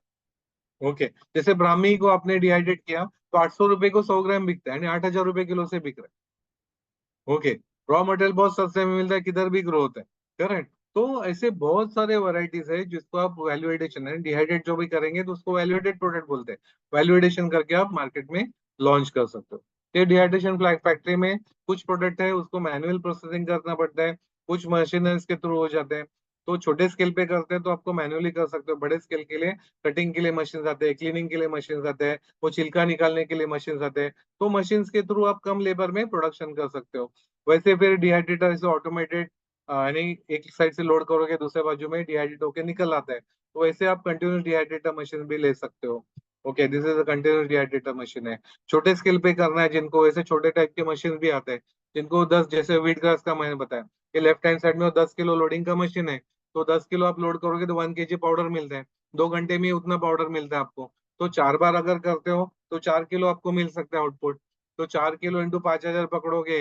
है। ओके। जैसे ब्राह्मी को आपने डिहाइड्रेट किया तो 800 रुपए को 100 ग्राम बिकता है, यानी 8,000 रुपए किलो से बिक रहा है। ओके। रॉ मटेरियल बहुत सस्ते में मिलता है, किधर भी ग्रो होता है। करेक्ट। तो ऐसे बहुत सारे वैरायटीज है जिसको आप वैल्यू एडिशन है, डिहाइड्रेट जो भी करेंगे तो उसको वैल्यू एडेड प्रोडक्ट बोलते हैं। वैल्यू एडिशन करके आप मार्केट में लॉन्च कर सकते हो। ये डिहाइड्रेशन फैक्ट्री में कुछ प्रोडक्ट है उसको मैनुअल प्रोसेसिंग करना पड़ता है, कुछ मशीनरीज के थ्रू हो जाते हैं। तो छोटे स्केल पे करते हैं तो आपको मैनुअली कर सकते हो, बड़े स्केल के लिए कटिंग के लिए मशीन आते हैं, क्लीनिंग के लिए मशीन आते हैं, वो छिलका निकालने के लिए मशीन आते हैं। तो मशीन के थ्रू आप कम लेबर में प्रोडक्शन कर सकते हो। वैसे फिर डिहाइड्रेटर इसे ऑटोमेटेड, यानी एक साइड से लोड करोगे दूसरे बाजू में डिहाइड्रेट होकर निकल आता है, तो वैसे आप कंटिन्यूस डिहाइड्रेटर मशीन भी ले सकते हो। Okay, this is a continuous dehydrator machine है। छोटे स्केल पे करना है जिनको, वैसे छोटे टाइप के मशीन भी आते हैं, जिनको 10, जैसे व्हीट ग्रास का मैंने बताया कि लेफ्ट हैंड साइड में 10 किलो लोडिंग का मशीन है, तो 10 किलो आप लोड करोगे तो 1 kg पाउडर मिलता है। 2 घंटे में उतना पाउडर मिलता है आपको। तो 4 बार अगर करते हो तो 4 किलो आपको मिल सकता है आउटपुट। तो 4 किलो इंटू 5,000 पकड़ोगे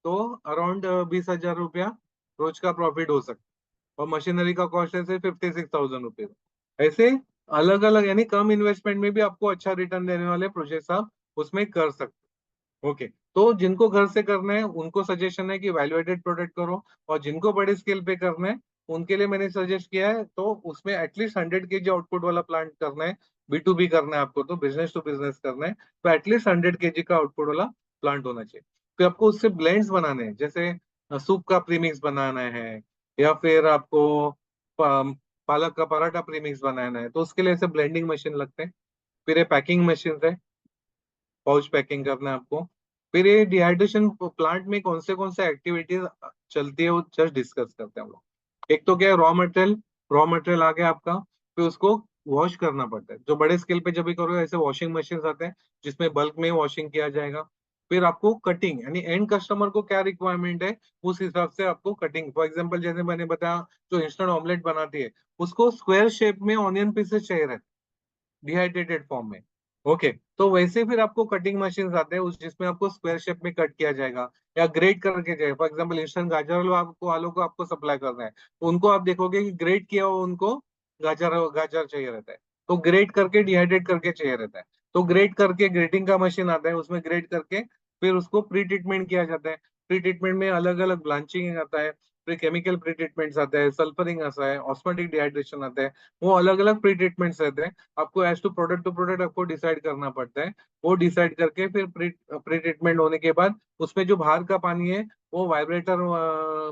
तो अराउंड 20,000 रुपया रोज का प्रॉफिट हो सकता है। और मशीनरी का कॉस्ट है सिर्फ 56,000 रुपीज। ऐसे अलग अलग यानी कम इन्वेस्टमेंट में भी आपको अच्छा रिटर्न देने वाले प्रोजेक्ट्स आप उसमें कर सकते हो। ओके। तो जिनको घर से करना है उनको सजेशन है कि वैल्यूएटेड प्रोडक्ट करो, और जिनको बड़े स्केल पे करना है उनके लिए मैंने सजेस्ट किया है तो उसमें एटलीस्ट 100 kg आउटपुट वाला प्लांट करना है। B2B करना है आपको, तो बिजनेस टू बिजनेस करना है, तो एटलीस्ट 100 kg का आउटपुट वाला प्लांट होना चाहिए। फिर आपको उससे ब्लेंड्स बनाने हैं, जैसे सूप का प्रीमिक्स बनाना है, या फिर आपको पालक का पराठा प्रीमिक्स बनाना है, तो उसके लिए ऐसे ब्लेंडिंग मशीन लगते हैं। फिर ये पैकिंग मशीन है, पाउच पैकिंग करना है आपको। फिर ये डिहाइड्रेशन प्लांट में कौन से एक्टिविटीज चलती है वो जस्ट डिस्कस करते हैं हम लोग। एक तो क्या है, रॉ मटेरियल आ गया आपका। फिर उसको वॉश करना पड़ता है, जो बड़े स्केल पे जब भी करोगे ऐसे वॉशिंग मशीन आते हैं जिसमें बल्क में वॉशिंग किया जाएगा। फिर आपको कटिंग, यानी एंड कस्टमर को क्या रिक्वायरमेंट है उस हिसाब से आपको कटिंग, फॉर एग्जांपल जैसे मैंने बताया, जो इंस्टेंट ऑमलेट बनाती है उसको स्क्वायर शेप में ऑनियन पीसेस चाहिए रहते डिहाइड्रेटेड फॉर्म में। ओके। तो वैसे फिर आपको कटिंग मशीन आते हैं उस जिसमें आपको स्क्वायर शेप में कट किया जाएगा या ग्रेट करके जाएगा। फॉर एग्जांपल इंस्टेंट गाजर हलवा आपको आलू को आपको सप्लाई करना है, तो उनको आप देखोगे कि ग्रेट किया हुआ उनको गाजर गाजर चाहिए रहता है, तो ग्रेट करके डिहाइड्रेट करके चाहिए रहता है। तो ग्रेट करके ग्रेटिंग का मशीन आता है, उसमें ग्रेट करके फिर उसको प्री ट्रीटमेंट किया जाता है। प्री ट्रीटमेंट में अलग अलग ब्लांचिंग आता है, फिर केमिकल प्री ट्रीटमेंट्स आता है, सल्फरिंग आता है, ऑस्मोटिक डिहाइड्रेशन आता है। वो अलग अलग प्री ट्रीटमेंट्स रहते हैं। आपको एज टू प्रोडक्ट आपको डिसाइड करना पड़ता है। वो डिसाइड करके फिर प्री प्री ट्रीटमेंट होने के बाद उसमें जो बाहर का पानी है वो वाइब्रेटर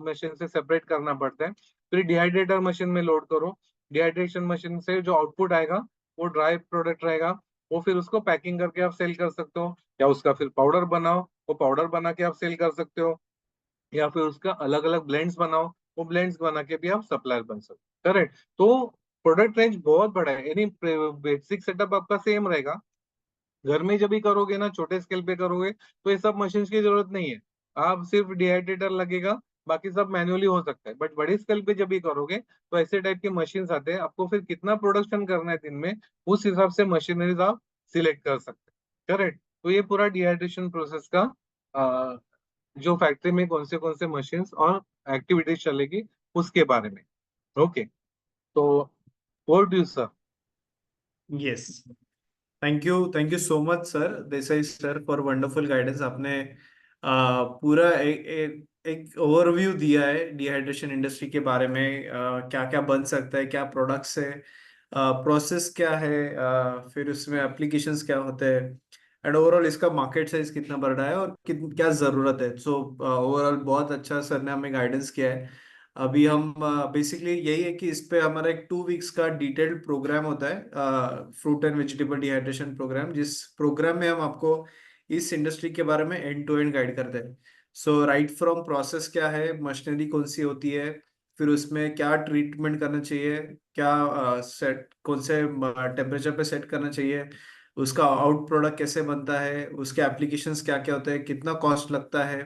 मशीन से सेपरेट करना पड़ता है। फिर डिहाइड्रेटर मशीन में लोड करो। डिहाइड्रेशन मशीन से जो आउटपुट आएगा वो ड्राई प्रोडक्ट रहेगा। वो फिर उसको पैकिंग करके आप सेल कर सकते हो, या उसका फिर पाउडर बनाओ, वो पाउडर बना के आप सेल कर सकते हो, या फिर उसका अलग अलग ब्लेंड्स बनाओ, वो ब्लेंड्स बना के भी आप सप्लायर बन सकते हो। करेक्ट। तो प्रोडक्ट रेंज बहुत बड़ा है, यानी बेसिक सेटअप आपका सेम रहेगा। घर में जब भी करोगे ना, छोटे स्केल पे करोगे तो ये सब मशीन की जरूरत नहीं है। आप सिर्फ डिहाइड्रेटर लगेगा, बाकी सब मैन्युअली हो सकता है। बट बड़े स्केल पे जब भी करोगे तो ऐसे टाइप के मशीन आते हैं, आपको फिर कितना प्रोडक्शन करना है दिन में उस हिसाब से मशीनरीज आप सिलेक्ट कर सकते हैं। करेक्ट। तो ये पूरा डिहाइड्रेशन प्रोसेस का जो फैक्ट्री में कौन से मशीन्स और एक्टिविटीज चलेगी उसके बारे में। ओके। तो what do sir? Yes, thank you so much sir, Desai sir, for wonderful guidance. आपने पूरा एक ओवरव्यू दिया है डिहाइड्रेशन इंडस्ट्री के बारे में। क्या क्या बन सकता है, क्या प्रोडक्ट्स है, प्रोसेस क्या है, फिर उसमें एप्लीकेशंस क्या होते हैं, एंड ओवरऑल इसका मार्केट साइज कितना बढ़ रहा है और क्या ज़रूरत है। सो ओवरऑल बहुत अच्छा सर ने हमें गाइडेंस किया है। अभी हम बेसिकली यही है कि इस पे हमारा एक 2 वीक्स का डिटेल्ड प्रोग्राम होता है, fruit and vegetable dehydration programme, जिस प्रोग्राम में हम आपको इस इंडस्ट्री के बारे में एंड टू एंड गाइड करते हैं। सो राइट फ्रॉम प्रोसेस क्या है, मशीनरी कौन सी होती है, फिर उसमें क्या ट्रीटमेंट करना चाहिए, क्या सेट कौन से टेम्परेचर पे सेट करना चाहिए, उसका आउट प्रोडक्ट कैसे बनता है, उसके एप्लीकेशंस क्या क्या होते हैं, कितना कॉस्ट लगता है,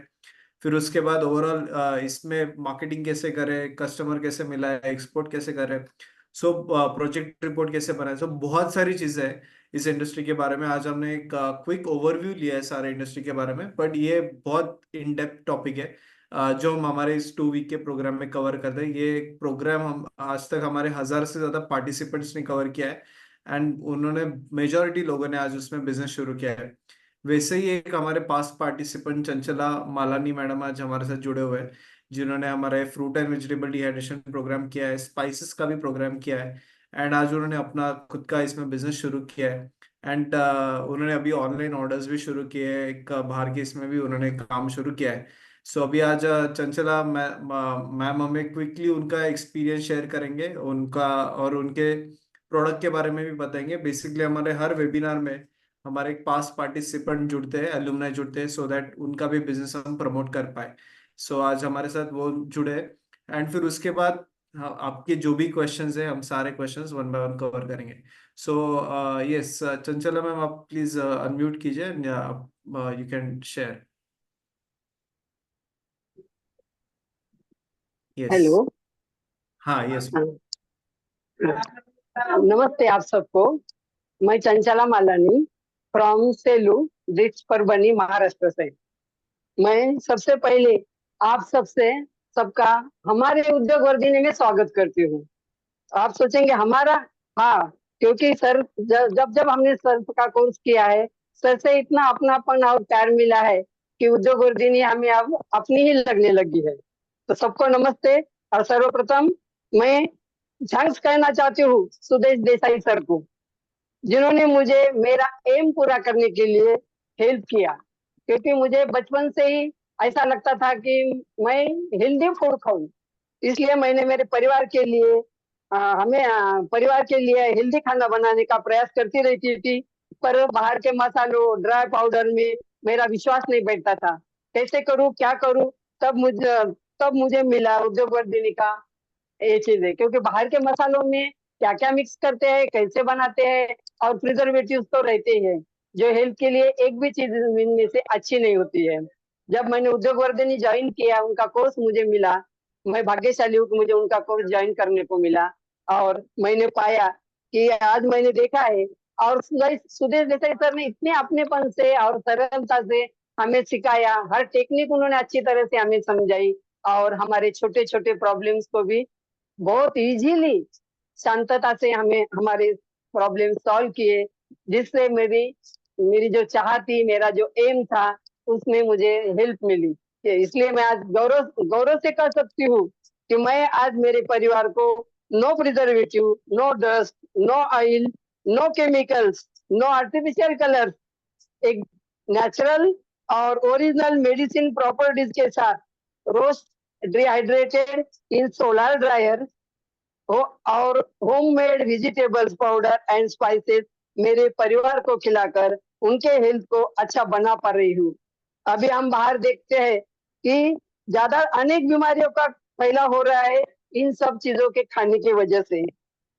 फिर उसके बाद ओवरऑल इसमें मार्केटिंग कैसे करें, कस्टमर कैसे मिला है, एक्सपोर्ट कैसे करें, सो प्रोजेक्ट रिपोर्ट कैसे बनाए। सो बहुत सारी चीजें हैं इस इंडस्ट्री के बारे में। आज हमने एक क्विक ओवरव्यू लिया है सारे इंडस्ट्री के बारे में, बट ये बहुत इन डेप्थ टॉपिक है जो हम हमारे इस 2 वीक के प्रोग्राम में कवर करते हैं। ये प्रोग्राम हम आज तक हमारे 1,000 से ज्यादा पार्टिसिपेंट्स ने कवर किया है, एंड उन्होंने मेजोरिटी लोगों ने आज उसमें बिजनेस शुरू किया है। वैसे ही एक हमारे पास पार्टिसिपेंट चंचला मालानी मैडम आज हमारे साथ जुड़े हुए हैं, जिन्होंने हमारे fruit and vegetable dehydration programme किया है, स्पाइसेस का भी प्रोग्राम किया है, एंड आज उन्होंने अपना खुद का इसमें बिजनेस शुरू किया है। एंड उन्होंने अभी ऑनलाइन ऑर्डर्स भी शुरू किए हैं, एक बाहर के इसमें भी उन्होंने काम शुरू किया है। सो अभी आज चंचला मैम हमें क्विकली उनका एक्सपीरियंस शेयर करेंगे, उनका और उनके प्रोडक्ट के बारे में भी बताएंगे। बेसिकली हमारे हर वेबिनार में हमारे एक पास पार्टिसिपेंट जुड़ते हैं, एलुमनाई जुड़ते हैं, सो दैट उनका भी बिजनेस हम प्रमोट कर पाए। सो आज हमारे साथ वो जुड़े, एंड फिर उसके बाद हाँ, आपके जो भी क्वेश्चंस है हम सारे questions one by one cover करेंगे। सो यस चंचला मैम, आप प्लीज अनम्यूट कीजिए, you can share. Yes. Hello. हाँ, यस। हाँ, नमस्ते आप सबको। मैं चंचला मालानी फ्रॉम सेलू, डिस्ट्रिक्ट परभनी, महाराष्ट्र से। मैं सबसे पहले आप सबसे सबका हमारे उद्योग वर्धिनी में स्वागत करती हूँ। आप सोचेंगे हमारा, हाँ, क्योंकि सर जब जब हमने सर का कोर्स किया है, सर से इतना अपनापन और प्यार मिला है कि उद्योग वर्धिनी हमें अब अपनी ही लगने लगी है। तो सबको नमस्ते। और सर्वप्रथम मैं थैंक्स कहना चाहती हूँ सुदेश देसाई सर को, जिन्होंने मुझे मेरा एम पूरा करने के लिए हेल्प किया। क्योंकि मुझे बचपन से ही ऐसा लगता था कि मैं हेल्दी फूड खाऊं, इसलिए मैंने मेरे परिवार के लिए परिवार के लिए हेल्दी खाना बनाने का प्रयास करती रहती थी। पर बाहर के मसालों, ड्राई पाउडर में मेरा विश्वास नहीं बैठता था। कैसे करूं, क्या करूं? तब मुझे मिला उद्योग वर्धिनी का ये चीज है। क्योंकि बाहर के मसालों में क्या क्या मिक्स करते हैं, कैसे बनाते हैं, और प्रिजर्वेटिव तो रहते ही हैं, जो हेल्थ के लिए एक भी चीज इनमें से अच्छी नहीं होती है। जब मैंने उद्योग वर्धनी ज्वाइन किया, उनका कोर्स मुझे मिला, मैं भाग्यशाली हूँ कि मुझे उनका कोर्स ज्वाइन करने को मिला। और मैंने पाया कि आज मैंने देखा है, और सुदेश देसाई सर ने इतने अपनेपन से और सरलता से हमें सिखाया, हर टेक्निक उन्होंने अच्छी तरह से हमें समझाई, और हमारे छोटे छोटे प्रॉब्लम्स को भी बहुत इजीली शांतता से हमें हमारे प्रॉब्लम सॉल्व किए, जिससे मेरी मेरी जो चाह थी, मेरा जो एम था, उसमें मुझे हेल्प मिली। इसलिए मैं आज गौरव गौरव से कह सकती हूँ कि मैं आज मेरे परिवार को no preservative, no dust, no oil, no chemicals, no artificial colours, एक नेचुरल और ओरिजिनल मेडिसिन प्रॉपर्टीज के साथ roast dehydrated in solar dryer हो और homemade vegetables powder and spices मेरे परिवार को खिलाकर उनके हेल्थ को अच्छा बना पा रही हूँ। अभी हम बाहर देखते हैं कि ज्यादा अनेक बीमारियों का फैलाव हो रहा है इन सब चीजों के खाने की वजह से।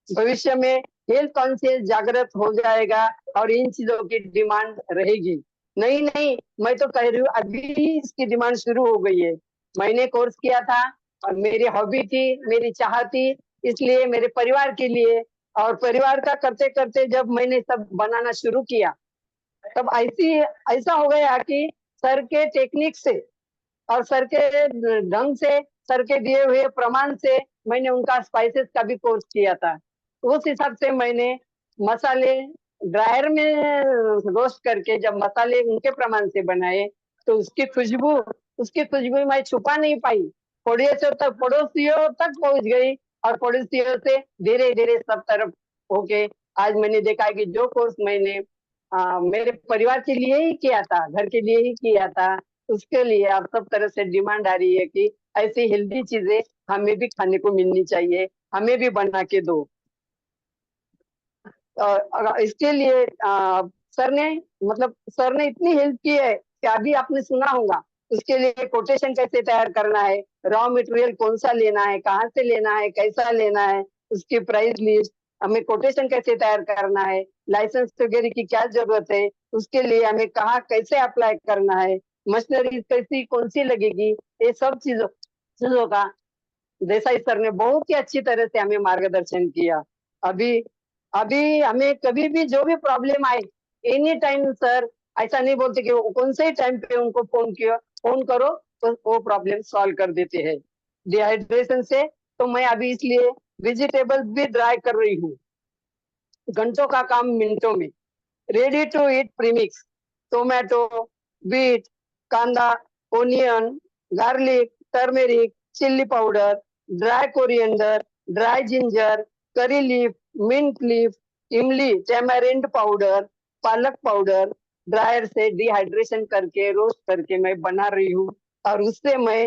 भविष्य में हेल्थ कॉन्शियस जागृत हो जाएगा और इन चीजों की डिमांड रहेगी। नहीं नहीं, मैं तो कह रही हूँ अभी इसकी डिमांड शुरू हो गई है। मैंने कोर्स किया था और मेरी हॉबी थी, मेरी चाह थी, इसलिए मेरे परिवार के लिए, और परिवार का करते करते जब मैंने सब बनाना शुरू किया, तब ऐसा हो गया कि सर के टेक्निक से और सर के ढंग से, सर के दिए हुए प्रमाण से मैंने उनका स्पाइसेस का भी कोर्स किया था। उस हिसाब से मैंने मसाले ड्रायर में रोस्ट करके जब मसाले उनके प्रमाण से बनाए, तो उसकी खुशबू मैं छुपा नहीं पाई। पड़ोसियों तक पहुंच गई, और पड़ोसियों से धीरे धीरे सब तरफ होके आज मैंने देखा है कि जो कोर्स मैंने मेरे परिवार के लिए ही किया था, घर के लिए ही किया था, उसके लिए अब सब तरह से डिमांड आ रही है कि ऐसी हेल्दी चीजें हमें भी खाने को मिलनी चाहिए, हमें भी बना के दो। इसके लिए सर ने इतनी हेल्प की है कि अभी आपने सुना होगा उसके लिए कोटेशन कैसे तैयार करना है, रॉ मटेरियल कौन सा लेना है, कहाँ से लेना है, कैसा लेना है, उसकी प्राइस लिस्ट, हमें कोटेशन कैसे तैयार करना है, लाइसेंस वगैरह की क्या जरूरत है, उसके लिए हमें कहाँ कैसे अप्लाई करना है, मशीनरी कैसी कौन सी लगेगी, ये सब चीजों चीजों का देसाई सर ने बहुत ही अच्छी तरह से हमें मार्गदर्शन किया। अभी अभी हमें कभी भी जो भी प्रॉब्लम आए, एनी टाइम सर ऐसा नहीं बोलते कि कौन से टाइम पे उनको फोन करो तो वो प्रॉब्लम सॉल्व कर देते हैं। डिहाइड्रेशन से तो मैं अभी इसलिए वेजिटेबल्स भी ड्राई कर रही हूँ, घंटों का काम मिनटों में। Ready to eat premix, tomato, beet, कांदा, onion, garlic, turmeric, chilli powder, dry coriander, dry ginger, curry leaf, mint leaf, इमली, टैमरिंड पाउडर, पालक पाउडर, ड्रायर से डिहाइड्रेशन करके रोस्ट करके मैं बना रही हूँ। और उससे मैं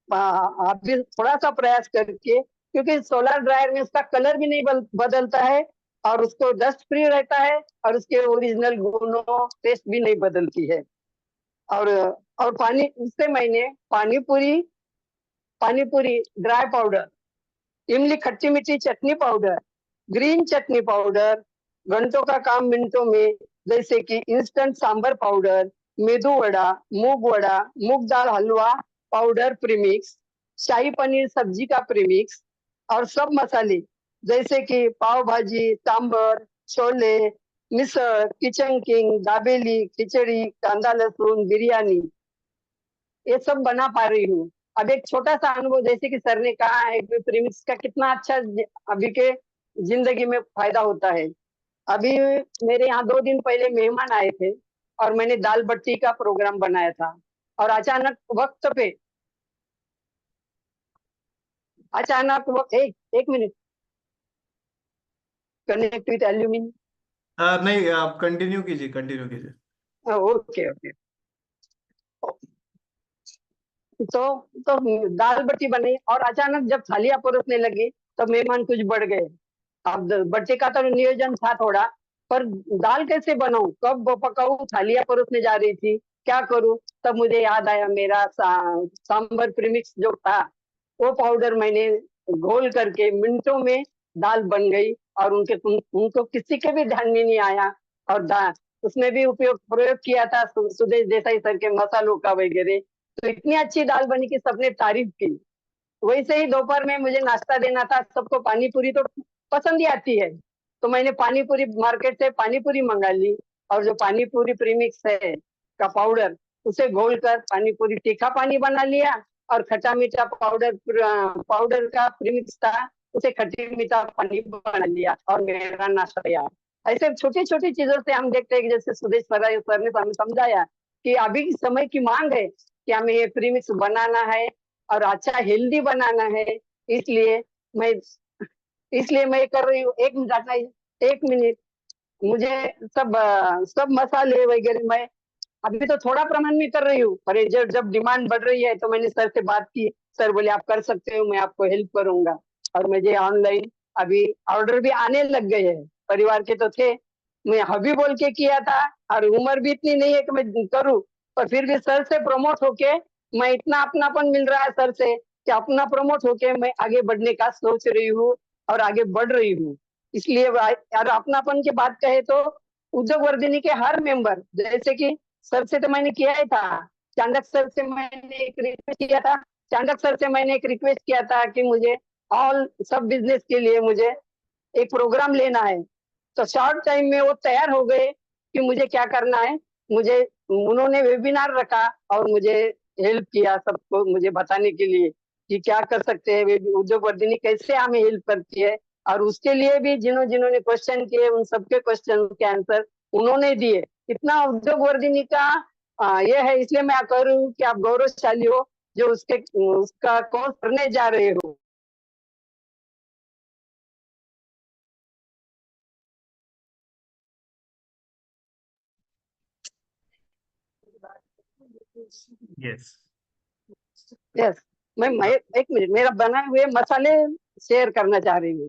अभी थोड़ा सा प्रयास करके, क्योंकि सोलर ड्रायर में उसका कलर भी नहीं बदलता है, और उसको डस्ट फ्री रहता है, और उसके ओरिजिनल गुणों टेस्ट भी नहीं बदलती है। और पानी उससे मैंने पानी पूरी ड्राई पाउडर, इमली खट्टी मीठी चटनी पाउडर, ग्रीन चटनी पाउडर, घंटों का काम मिनटों में, जैसे कि इंस्टेंट सांबर पाउडर, मेदू वड़ा, मूंग दाल हलवा पाउडर प्रीमिक्स, शाही पनीर सब्जी का प्रीमिक्स, और सब मसाले जैसे कि पाव भाजी, सांबर, छोले, मिसळ, किचन किंग, दाबेली, खिचड़ी, कांदा लहसुन, बिरयानी, ये सब बना पा रही हूँ। अब एक छोटा सा अनुभव, जैसे कि सर ने कहा है कि प्रीमिक्स का कितना अच्छा अभी के जिंदगी में फायदा होता है। अभी मेरे यहाँ 2 दिन पहले मेहमान आए थे और मैंने दाल बट्टी का प्रोग्राम बनाया था, और एक मिनट, कनेक्ट विथ एल्यूमिन। नहीं, आप कंटिन्यू कीजिए, कंटिन्यू कीजिए। Okay okay. तो दाल बट्टी बनी और अचानक जब थालियां परोसने लगी तो मेहमान कुछ बढ़ गए। अब बच्चे का तो नियोजन था थोड़ा, पर दाल कैसे बनाऊं, कब पकाऊं, थालियां परोसने जा रही थी, क्या करूं। तब मुझे याद आया मेरा सांबर प्रीमिक्स जो था, वो पाउडर मैंने घोल करके मिनटों में दाल बन गई, और उनको किसी के भी ध्यान में नहीं आया। और उसमें भी प्रयोग किया था सुदेश देसाई सर के मसालों का वगैरह, तो इतनी अच्छी दाल बनी कि सबने तारीफ की। वैसे ही दोपहर में मुझे नाश्ता देना था, सबको पानी पूरी तो पसंद ही आती है, तो मैंने पानी पूरी मार्केट से पानी पूरी मंगा ली, और जो पानी पूरी प्रीमिक्स है का पाउडर, उसे घोल कर पानी पूरी तीखा पानी बना लिया, और खट्टा मीठा पाउडर का प्रीमिक्स था, उसे खट्टी मीठा पानी बना लिया, और मेरा नाश्ता तैयार। ऐसे छोटी छोटी चीजों से हम देखते हैं कि जैसे सुदेश सर ने हमें समझाया कि अभी समय की मांग है कि हमें ये प्रीमिक्स बनाना है और अच्छा हेल्दी बनाना है। इसलिए मैं इसलिए मैं कर रही हूँ। एक मिनट, मुझे सब मसाले वगैरह मैं अभी तो थोड़ा प्रमाण में कर रही हूँ, पर ये जब जब डिमांड बढ़ रही है तो मैंने सर से बात की। सर बोले आप कर सकते हो, मैं आपको हेल्प करूंगा। और मुझे ऑनलाइन अभी ऑर्डर भी आने लग गए हैं, परिवार के तो थे, मैं हबी बोल के किया था, और उम्र भी इतनी नहीं है कि मैं करूँ, पर फिर भी सर से प्रमोट होके मैं इतना अपनापन मिल रहा है सर से कि अपना प्रमोट होके मैं आगे बढ़ने का सोच रही हूँ और आगे बढ़ रही हूँ। इसलिए यार अपनापन की बात कहे तो उद्योग वर्धिनी के हर मेंबर, जैसे कि सर से तो मैंने किया ही था, चांडक सर से मैंने एक रिक्वेस्ट किया था, कि मुझे सब बिजनेस के लिए मुझे एक प्रोग्राम लेना है। तो शॉर्ट टाइम में वो तैयार हो गए कि मुझे क्या करना है। मुझे उन्होंने वेबिनार रखा और मुझे हेल्प किया, सबको मुझे बताने के लिए कि क्या कर सकते हैं, उद्योग वर्धिनी कैसे हमें हेल्प करती है। और उसके लिए भी जिन्होंने क्वेश्चन किए, उन सबके क्वेश्चन के आंसर उन्होंने दिए। इतना उद्योग वर्धिनी का ये है, इसलिए मैं कह रही हूँ कि आप गौरवशाली हो जो उसका कोर्स करने जा रहे हो। यस। यस, मैं एक मिनट, मेरा बनाए हुए मसाले शेयर करना चाह रही हूँ।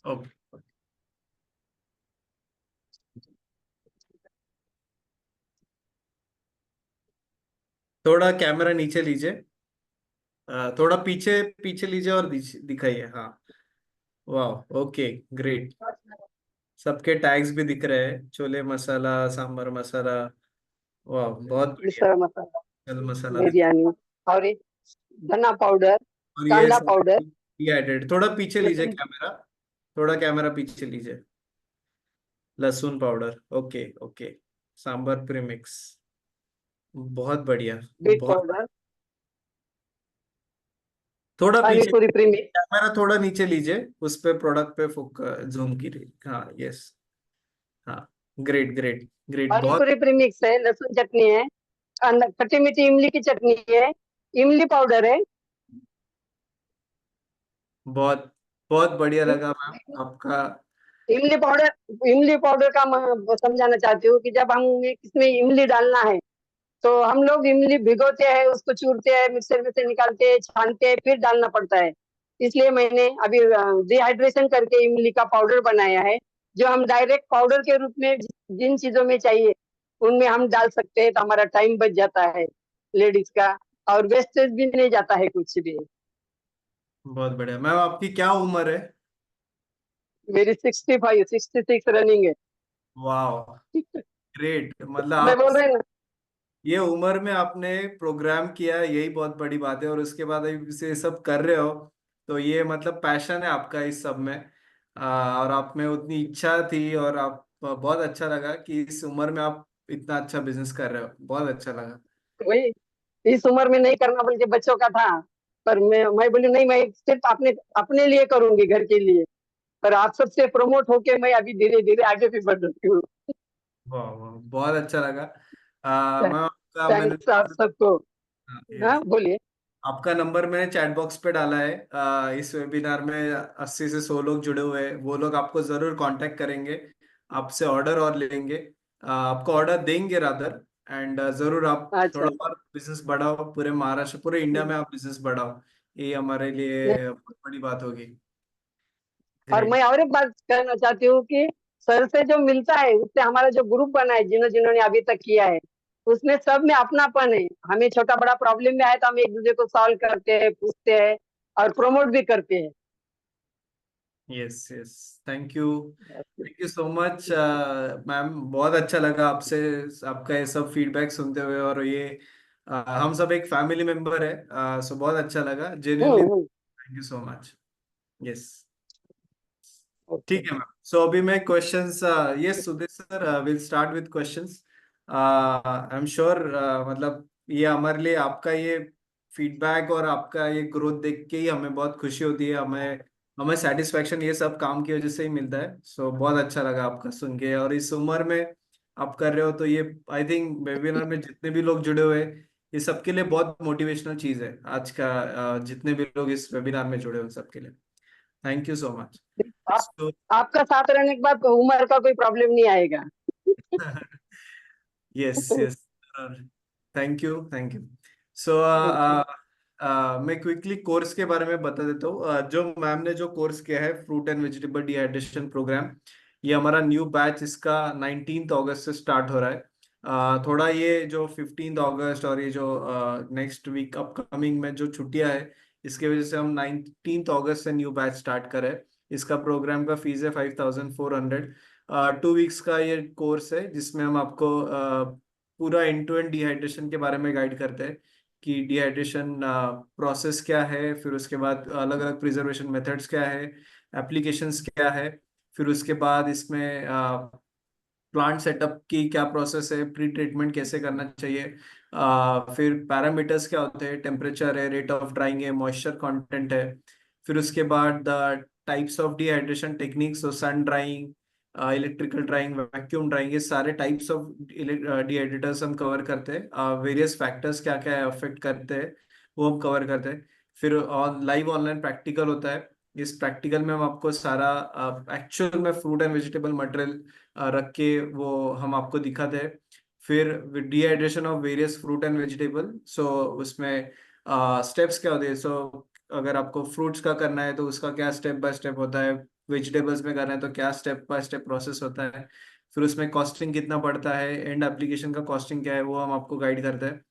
ओके, थोड़ा कैमरा नीचे लीजिए, थोड़ा पीछे पीछे लीजिए और दिखाइए। हाँ, वाह, ओके, ग्रेट। सबके टैग्स भी दिख रहे हैं, छोले मसाला, सांबर मसाला। वाह, बहुत बढ़िया। मिसळ मसाला, चल मसाला दिख, बिरयानी, और ये धना पाउडर, और ये कांदा सब पाउडर, एडेड। थोड़ा पीछे लीजिए लहसुन, कैमरा, थोड़ा कैमरा पीछे लीजिए। लहसुन powder, okay okay. Sambar premix, बहुत बढ़िया, बीट बहुत बढ़िया। पाउडर, थोड़ा पानी पीछे, पूरी प्रीमिक्स, कैमरा थोड़ा नीचे लीजिए, उस पे प्रोडक्ट पे जूम कीजिए। हाँ, यस, हाँ, ग्रेट ग्रेट ग्रेट, पानी बहुत पूरी प्रीमिक्स है, लहसुन चटनी है, खट्टी मीठी इमली की चटनी है, इमली पाउडर है। बहुत बहुत बढ़िया लगा मैम आपका। इमली पाउडर का मैं समझाना चाहती हूँ कि जब हम इसमें इमली डालना है तो हम लोग इमली भिगोते हैं, उसको चूरते हैं, मिक्सर में से निकालते हैं, छानते हैं, फिर डालना पड़ता है। इसलिए मैंने अभी डिहाइड्रेशन करके इमली का पाउडर बनाया है, जो हम डायरेक्ट पाउडर के रूप में जिन चीजों में चाहिए उनमें हम डाल सकते हैं, तो हमारा टाइम बच जाता है लेडीज का, और वेस्टेज भी नहीं जाता है कुछ भी। बहुत बढ़िया मैम, आपकी क्या उम्र है? मेरी 65 66 रनिंग है। वाह, ग्रेट। मतलब मैं आप बोल रही ना, ये उम्र में आपने प्रोग्राम किया, यही बहुत बड़ी बात है। और उसके बाद अभी से सब कर रहे हो, तो ये मतलब पैशन है आपका इस सब में। और आप में उतनी इच्छा थी और आप बहुत अच्छा लगा कि इस उम्र में आप इतना अच्छा बिजनेस कर रहे हो, बहुत अच्छा लगा। वही, इस उम्र में नहीं करना बल्कि बच्चों का था। पर मैं बोली नहीं, मैं सिर्फ अपने अपने लिए करूंगी, घर के लिए। पर आप सबसे प्रमोट होके मैं अभी धीरे धीरे आगे भी बढ़ रही हूँ। वाह वाह, बहुत अच्छा लगा। मैं आपका मैंने थैंक्स आप सबको। हाँ yes, बोलिए। आपका नंबर मैंने चैट बॉक्स पे डाला है। इस वेबिनार में 80 से 100 लोग जुड़े हुए हैं, वो लोग आपको जरूर कांटेक्ट करेंगे, आपसे ऑर्डर और लेंगे, आपको ऑर्डर देंगे रादर। एंड जरूर आप अच्छा। थोड़ा और बिजनेस बढ़ाओ, पूरे महाराष्ट्र पूरे इंडिया में आप बिजनेस बढ़ाओ, ये हमारे लिए बहुत बड़ी बात होगी। और ग्रेट। मैं और एक बात कहना चाहती हूँ कि सर से जो मिलता है उससे हमारा जो ग्रुप बना है, जिन्होंने अभी तक किया है, उसमें सब में अपनापन है। हमें छोटा बड़ा प्रॉब्लम में आए तो हम एक दूसरे को सॉल्व करते हैं, पूछते हैं और प्रमोट भी करते हैं। Yes yes, thank you so much ma'am, बहुत अच्छा लगा आपसे आपका ये सब फीडबैक सुनते हुए। और ये हम सब एक फैमिली मेंबर है, सो बहुत अच्छा लगा genuinely. Hmm. Thank you so much. Yes, okay. ठीक है मैम। सो अभी मैं questions, yes Sudesh sir, will start with questions. I am sure, मतलब ये हमारे लिए आपका ये फीडबैक और आपका ये ग्रोथ देख के ही हमें बहुत खुशी होती है, हमें हमें सेटिस्फेक्शन ये सब काम की वजह से ही मिलता है। सो बहुत अच्छा लगा आपका सुन के, और इस उम्र में आप कर रहे हो तो ये आई थिंक वेबिनार में जितने भी लोग जुड़े हुए हैं, ये सबके लिए बहुत मोटिवेशनल चीज है आज का। जितने भी लोग इस वेबिनार में जुड़े हुए हैं सबके लिए थैंक यू सो मच। आप आपका साथ रहने के बाद उम्र का कोई प्रॉब्लम नहीं आएगा। Yes yes, thank you thank you. So okay. मैं क्विकली कोर्स के बारे में बता देता हूँ। जो मैम ने जो कोर्स किया है fruit and vegetable dehydration programme, ये हमारा न्यू बैच इसका 19 अगस्त से स्टार्ट हो रहा है। थोड़ा ये जो 15 अगस्त और ये जो नेक्स्ट वीक अपकमिंग में जो छुट्टियां है, इसके वजह से हम 19 अगस्त से न्यू बैच स्टार्ट करें। इसका प्रोग्राम का फीस है 5400। 2 वीक्स का ये कोर्स है जिसमें हम आपको पूरा एंड टू एंड डिहाइड्रेशन के बारे में गाइड करते हैं कि डिहाइड्रेशन प्रोसेस क्या है, फिर उसके बाद अलग अलग प्रिजर्वेशन मेथड्स क्या है, एप्लीकेशंस क्या है, फिर उसके बाद इसमें प्लांट सेटअप की क्या प्रोसेस है, प्री ट्रीटमेंट कैसे करना चाहिए, फिर पैरामीटर्स क्या होते हैं, टेम्परेचर है, रेट ऑफ ड्राइंग है, मॉइस्चर कंटेंट है, फिर उसके बाद the types of dehydration techniques, sun drying, electrical drying, vacuum drying, ये सारे टाइप्स ऑफ डिहाइड्रेटर्स हम कवर करते हैं। वेरियस फैक्टर्स क्या क्या अफेक्ट करते हैं वो हम कवर करते हैं। फिर लाइव ऑनलाइन प्रैक्टिकल होता है। इस प्रैक्टिकल में हम आपको सारा एक्चुअल में फ्रूट एंड वेजिटेबल मटेरियल रख के वो हम आपको दिखाते हैं। फिर dehydration of various fruit and vegetable, so उसमें स्टेप्स क्या होते हैं। सो अगर आपको फ्रूट्स का करना है तो उसका क्या स्टेप बाय स्टेप होता है, वेजिटेबल्स में करना है तो क्या स्टेप बाय स्टेप प्रोसेस होता है, फिर उसमें कॉस्टिंग कितना पड़ता है, एंड एप्लीकेशन का कॉस्टिंग क्या है, वो हम आपको गाइड करते हैं।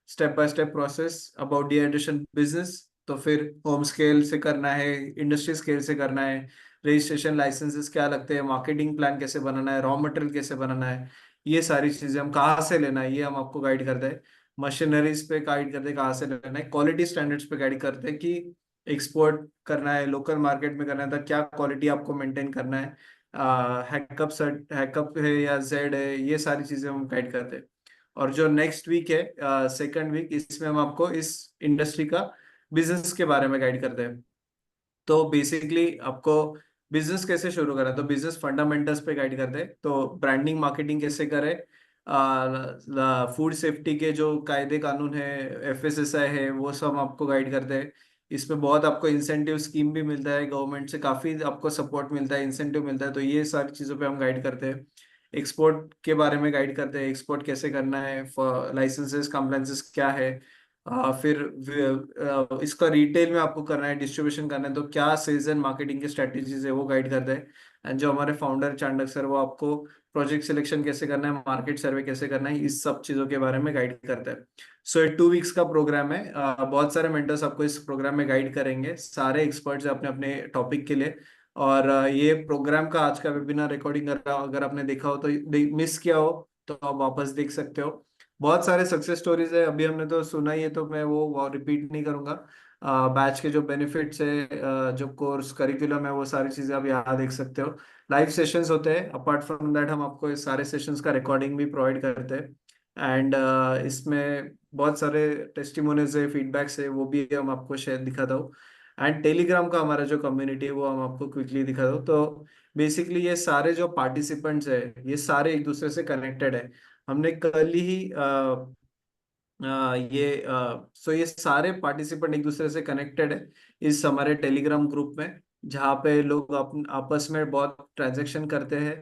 Step by step process about dehydration business, तो फिर होम स्केल से करना है, इंडस्ट्री स्केल से करना है, रजिस्ट्रेशन लाइसेंसेस क्या लगते हैं, मार्केटिंग प्लान कैसे बनाना है, रॉ मटेरियल कैसे बनाना है, ये सारी चीजें हम कहाँ से लेना है ये हम आपको गाइड करते हैं। मशीनरीज पे गाइड करते हैं कहाँ से लेना है, क्वालिटी स्टैंडर्ड्स पे गाइड करते हैं कि एक्सपोर्ट करना है लोकल मार्केट में करना है तो क्या क्वालिटी आपको मेंटेन करना है, हैकअप है या जेड है, ये सारी चीजें हम गाइड करते हैं। और जो नेक्स्ट वीक है सेकंड वीक, इसमें हम आपको इस इंडस्ट्री का बिजनेस के बारे में गाइड करते हैं। तो बेसिकली आपको बिजनेस कैसे शुरू करें, तो बिजनेस फंडामेंटल्स पे गाइड करते हैं। तो ब्रांडिंग मार्केटिंग कैसे करें, फूड सेफ्टी के जो कायदे कानून है, एफएसएसआई है, वो सब आपको गाइड करते हैं। इसमें बहुत आपको इंसेंटिव स्कीम भी मिलता है, गवर्नमेंट से काफी आपको सपोर्ट मिलता है, इंसेंटिव मिलता है, तो ये सारी चीजों पे हम गाइड करते हैं। एक्सपोर्ट के बारे में गाइड करते हैं, एक्सपोर्ट कैसे करना है, लाइसेंसेस कॉम्प्लाइंसेस क्या है, फिर इसका रिटेल में आपको करना है, डिस्ट्रीब्यूशन करना है तो क्या सेल्स एंड मार्केटिंग की स्ट्रेटेजीज है वो गाइड करते हैं। एंड जो हमारे फाउंडर चांडक सर, वो आपको प्रोजेक्ट सिलेक्शन कैसे करना है, मार्केट सर्वे कैसे करना है, इस सब चीजों के बारे में गाइड करते हैं। सो ये 2 वीक्स का प्रोग्राम है। बहुत सारे मेंटर्स आपको इस प्रोग्राम में गाइड करेंगे, सारे एक्सपर्ट्स अपने अपने टॉपिक के लिए। और ये प्रोग्राम का आज का वेबिनार रिकॉर्डिंग कर रहा हूँ, अगर आपने देखा हो तो मिस किया हो तो आप वापस देख सकते हो। बहुत सारे सक्सेस स्टोरीज है, अभी हमने तो सुना ही है तो मैं वो रिपीट नहीं करूंगा। बैच के जो बेनिफिट्स है, जो कोर्स करिकुलम है, वो सारी चीजें आप यहाँ देख सकते हो। लाइव सेशंस होते हैं, अपार्ट फ्रॉम दैट हम आपको इस सारे सेशंस का रिकॉर्डिंग भी प्रोवाइड करते हैं। एंड इसमें बहुत सारे टेस्टिमोनियल्स है, फीडबैक्स है, वो भी हम आपको शेयर दिखाता हूँ। एंड टेलीग्राम का हमारा जो कम्युनिटी है वो हम आपको क्विकली दिखा दो। तो बेसिकली ये सारे जो पार्टिसिपेंट्स है, ये सारे एक दूसरे से कनेक्टेड है। हमने कल ही ये सारे पार्टिसिपेंट एक दूसरे से कनेक्टेड है इस हमारे टेलीग्राम ग्रुप में, जहाँ पे लोग आपस में बहुत ट्रांजेक्शन करते हैं।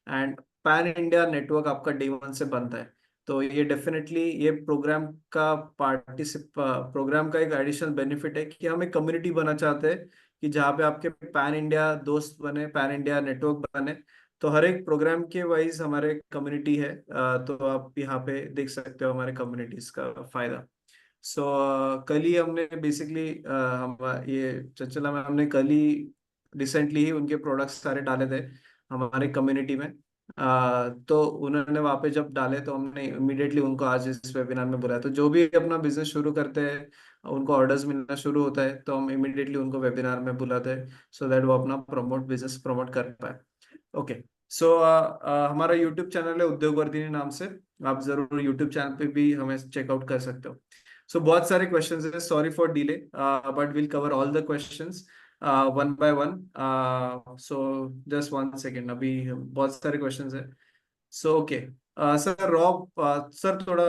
एंड पैन इंडिया नेटवर्क आपका डे वन से बनता है। तो ये डेफिनेटली ये प्रोग्राम का एक एडिशनल बेनिफिट है कि हम एक कम्युनिटी बना चाहते हैं कि जहाँ पे आपके पैन इंडिया दोस्त बने, पैन इंडिया नेटवर्क बने। तो हर एक प्रोग्राम के वाइज हमारे कम्युनिटी है। तो आप यहाँ पे देख सकते हो हमारे कम्युनिटीज का फायदा। सो कल ही हमने बेसिकली हम ये चंचला में हमने कल ही रिसेंटली ही उनके प्रोडक्ट्स सारे डाले थे हमारे कम्युनिटी में। तो उन्होंने वहाँ पे जब डाले तो हमने इमिडिएटली उनको आज इस वेबिनार में बुलाया। तो जो भी अपना बिजनेस शुरू करते हैं, उनको ऑर्डर्स मिलना शुरू होता है, तो हम इमिडिएटली उनको वेबिनार में बुलाते हैं सो दैट वो अपना बिजनेस प्रमोट कर पाए। ओके। सो हमारा यूट्यूब चैनल है उद्योग वर्धिनी नाम से। आप जरूर यूट्यूब चैनल पे भी हमें चेकआउट कर सकते हो। सो बहुत सारे क्वेश्चंस हैं, sorry for delay, but will cover all the questions one by one. So just one second, अभी बहुत सारे क्वेश्चंस हैं। So okay sir, raw sir थोड़ा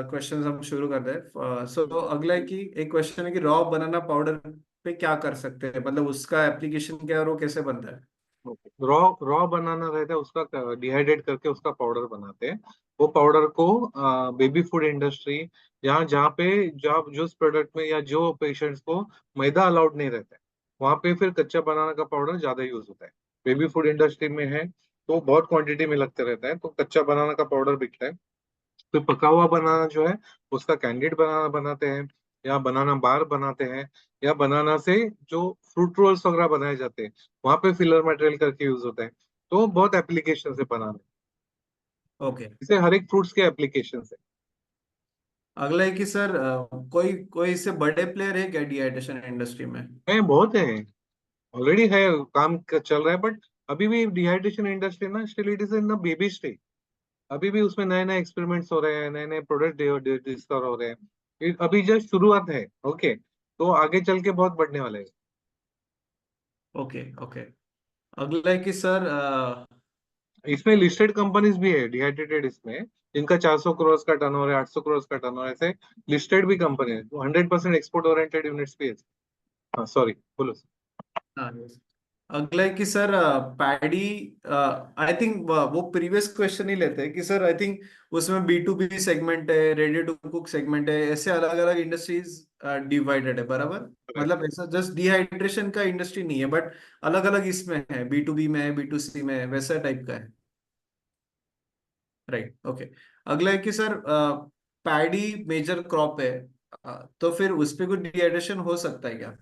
क्वेश्चंस हम शुरू कर दें। सो अगला है कि एक क्वेश्चन है कि रॉ बनाना पाउडर पे क्या कर सकते हैं, मतलब उसका एप्लीकेशन क्या है और वो कैसे बनता है। रॉ रॉ बनाना रहता है, उसका डिहाइड्रेट करके उसका पाउडर बनाते हैं। वो पाउडर को बेबी फूड इंडस्ट्री, जहाँ जहाँ पे जहाँ जो प्रोडक्ट में या जो पेशेंट्स को मैदा अलाउड नहीं रहता है, वहाँ पे फिर कच्चा बनाना का पाउडर ज्यादा यूज होता है। बेबी फूड इंडस्ट्री में है तो बहुत क्वांटिटी में लगते रहता है, तो कच्चा बनाना का पाउडर बिकता है। फिर पका हुआ बनाना जो है उसका कैंडिड बनाना बनाते हैं, या बनाना बार बनाते हैं, या बनाना से जो फ्रूट रोल्स वगैरह बनाए जाते हैं वहां पे फिलर मटेरियल करके यूज होता है। तो बहुत एप्लीकेशन है बनाने, ओके। इसे हर एक फ्रूट्स के एप्लीकेशन है। अगला है कि सर कोई कोई इससे बड़े प्लेयर है क्या डिहाइड्रेशन इंडस्ट्री में। बहुत है, ऑलरेडी है, चल रहा है, बट अभी भी डिहाइड्रेशन इंडस्ट्री ना still it is in the baby stage. अभी भी उसमें नए नए एक्सपेरिमेंट्स हो रहे हैं, नए नए प्रोडक्ट डिस्कवर हो रहे हैं। अभी जस्ट शुरुआत है। ओके, तो आगे चल के बहुत बढ़ने वाले हैं। Okay okay. अगला है कि सर इसमें लिस्टेड कंपनीज भी है डिहाइड्रेटेड इसमें, जिनका 400 करोड़ का टर्नओवर है, 800 करोड़ का टर्नओवर है, ऐसे लिस्टेड भी कंपनी है। 100% एक्सपोर्ट ओरिएंटेड यूनिट्स भी है। हाँ सॉरी, बोलो। हाँ yes। अगला है कि सर पैडी, आई थिंक वो प्रीवियस क्वेश्चन ही लेते हैं कि सर आई थिंक उसमें B2B सेगमेंट है, रेडी टू कुक सेगमेंट है, ऐसे अलग अलग इंडस्ट्रीज डिवाइडेड है, बराबर। मतलब ऐसा जस्ट डिहाइड्रेशन का इंडस्ट्री नहीं है, बट अलग अलग इसमें है, B2B में है, B2C में है, वैसा टाइप का है। Right, okay. अगला है कि सर पैडी मेजर क्रॉप है, तो फिर उस पे कुछ डिहाइड्रेशन हो सकता है क्या।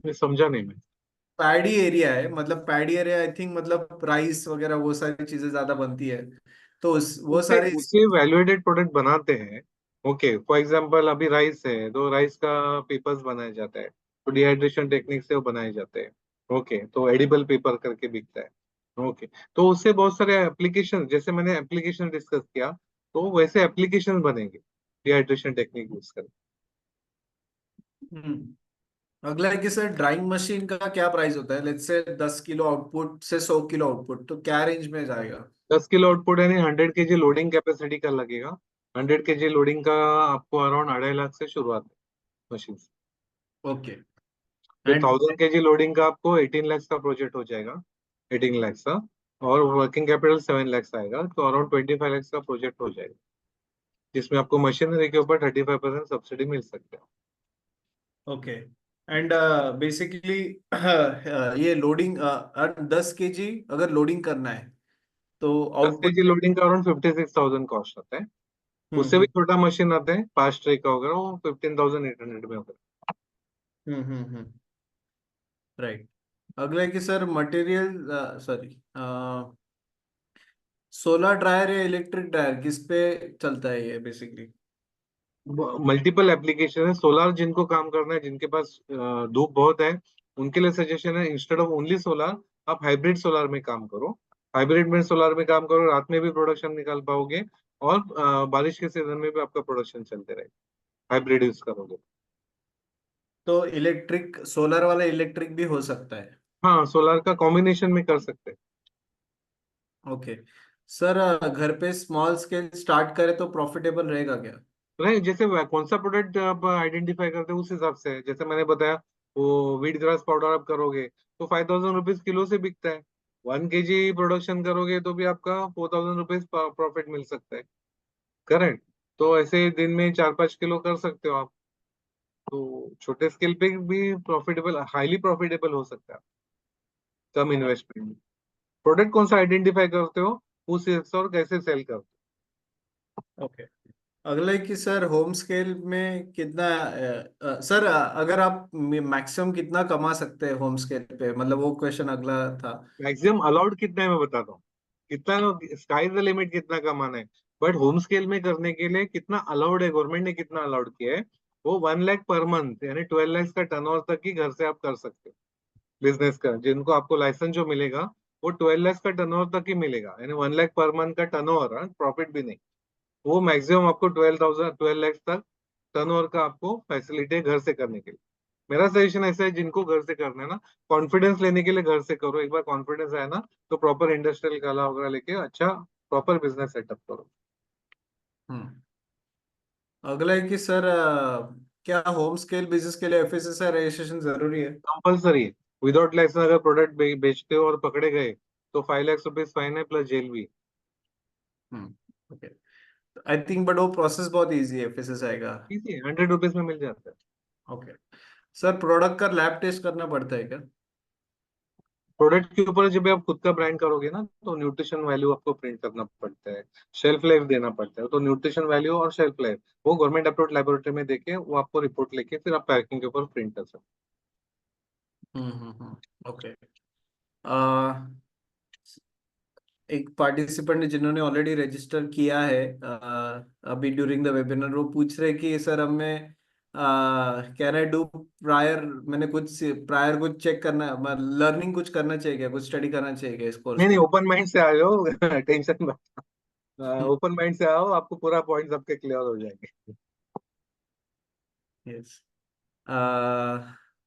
मैं समझा नहीं मैं। पैडी एरिया है, मतलब पैडी एरिया आई थिंक मतलब राइस वगैरह वो सारी चीजें ज्यादा बनती है, तो उस वो उससे सारे उससे वैल्यूएडेड प्रोडक्ट बनाते हैं। ओके, फॉर एग्जांपल अभी राइस है तो राइस का पेपर्स बनाया जाता है, तो डिहाइड्रेशन टेक्निक से वो बनाए जाते हैं। ओके, तो एडिबल पेपर करके बिकता है। ओके, तो उससे बहुत सारे एप्लीकेशन, जैसे मैंने एप्लीकेशन डिस्कस किया, तो वैसे एप्लीकेशन बनेंगे डिहाइड्रेशन टेक्निक यूज कर। अगला है कि सर ड्राइंग मशीन का क्या प्राइस होता है, लेट्स से 10 किलो आउटपुट से 100 किलो आउटपुट, तो क्या रेंज में जाएगा। 10 किलो आउटपुट यानी 100 kg लोडिंग कैपेसिटी का लगेगा। 100 kg लोडिंग का आपको अराउंड 2.5 लाख से शुरुआत है मशीन। ओके। फिर एंड 1000 kg लोडिंग का आपको 18 lakhs का प्रोजेक्ट हो जाएगा, 18 lakhs का। और वर्किंग कैपिटल 7 lakhs आएगा, तो अराउंड 25 lakhs का प्रोजेक्ट हो जाएगा, जिसमें आपको मशीनरी के ऊपर 35% सब्सिडी मिल सकता है। ओके। एंड बेसिकली ये लोडिंग 10 kg अगर लोडिंग करना है तो 10 kg आउटपुट। लोडिंग का अराउंड 56,000 कॉस्ट आता है। उससे भी हम्म छोटा मशीन आता है 5 ट्रे का वगैरह, वो 15,800 में होगा। हम्म। राइट। अगला है कि sir material, sorry, solar dryer या इलेक्ट्रिक ड्रायर किस पे चलता है ये बेसिकली। मल्टीपल एप्लीकेशन है। सोलार जिनको काम करना है, जिनके पास धूप बहुत है, उनके लिए सजेशन है इंस्टेड ऑफ ओनली सोलार आप हाइब्रिड सोलार में काम करो। हाइब्रिड में सोलार में काम करो, रात में भी प्रोडक्शन निकाल पाओगे और बारिश के सीजन में भी आपका प्रोडक्शन चलते रहेगा, हाइब्रिड यूज करोगे। तो इलेक्ट्रिक सोलर वाला इलेक्ट्रिक भी हो सकता है? हाँ, सोलार का कॉम्बिनेशन में कर सकते हैं। ओके सर, घर पे स्मॉल स्केल स्टार्ट करें तो प्रॉफिटेबल रहेगा क्या? नहीं, जैसे कौन सा प्रोडक्ट आप आइडेंटिफाई करते हो उस हिसाब से है। जैसे मैंने बताया, वो व्हीट ग्रास पाउडर आप करोगे तो 5,000 रुपीज किलो से बिकता है। 1 kg प्रोडक्शन करोगे तो भी आपका 4,000 रुपीज प्रॉफिट मिल सकता है। करेक्ट। तो ऐसे दिन में 4-5 किलो कर सकते हो आप। तो छोटे स्केल पे भी प्रॉफिटेबल, हाईली प्रॉफिटेबल हो सकता है कम इन्वेस्टमेंट में। प्रोडक्ट कौन सा आइडेंटिफाई करते हो उस हिसाब से, और कैसे सेल करते ओके। अगला है कि सर होम स्केल में कितना सर अगर आप मैक्सिमम कितना कमा सकते हैं होम स्केल पे, मतलब वो क्वेश्चन अगला था। हो। मैक्सिमम अलाउड कितना है मैं बताता हूँ। कितना, स्काई द लिमिट कितना कमाना है। बट होम स्केल में करने के लिए कितना अलाउड है, गवर्नमेंट ने कितना अलाउड किया है, वो 1 लाख पर मंथ, यानी 12 लाख का टर्नओवर तक ही घर से आप कर सकते हो। बिजनेस का जिनको आपको लाइसेंस जो मिलेगा, वो 12 लाख का टर्नओवर तक ही मिलेगा, यानी 1 लाख पर मंथ का टर्नओवर, प्रॉफिट भी नहीं। वो मैक्सिमम आपको 12 लाख तक टर्नओवर का आपको फैसिलिटी है घर से करने के लिए। मेरा सजेशन ऐसा है, जिनको घर से करना है ना, कॉन्फिडेंस लेने के लिए घर से करो। एक बार कॉन्फिडेंस आया ना, तो प्रॉपर इंडस्ट्रियल कला वगैरह लेके अच्छा प्रॉपर बिजनेस सेटअप करो। हम्म। अगला है कि सर क्या होम स्केल बिजनेस के लिए एफएसएसआई रजिस्ट्रेशन जरूरी है? कंपल्सरी है। विदाउट लाइसेंस अगर प्रोडक्ट बेचते हो और पकड़े गए तो 5 लाख रुपीज फाइन है, प्लस जेल भी। हम्म। ओके। आई थिंक बट वो प्रोसेस बहुत इजी है एफएसएसआई का। इजी है, 100 रुपीज में मिल जाता है। ओके सर, प्रोडक्ट का लैब टेस्ट करना पड़ता है क्या? प्रोडक्ट के ऊपर जब आप खुद का ब्रांड करोगे ना, तो न्यूट्रिशन वैल्यू आपको प्रिंट करना पड़ता है, शेल्फ लाइफ देना पड़ता है। तो न्यूट्रिशन वैल्यू और शेल्फ लाइफ वो गवर्नमेंट अप्रूव्ड लेबोरेटरी में देके वो आपको रिपोर्ट लेके फिर आप पैकिंग के ऊपर प्रिंट कर सकते ओके। एक पार्टिसिपेंट ने जिन्होंने ऑलरेडी रजिस्टर किया है अभी ड्यूरिंग द वेबिनार, वो पूछ रहे कि सर हमें कैन आई डू प्रायर, मैंने कुछ प्रायर कुछ चेक करना, लर्निंग कुछ करना चाहिए क्या, कुछ स्टडी करना चाहिए क्या इस हो। कोर्स नहीं नहीं, में? ओपन माइंड से आ जाओ टेंशन मत। ओपन माइंड से आओ, आपको पूरा पॉइंट सबके क्लियर हो जाएंगे। यस।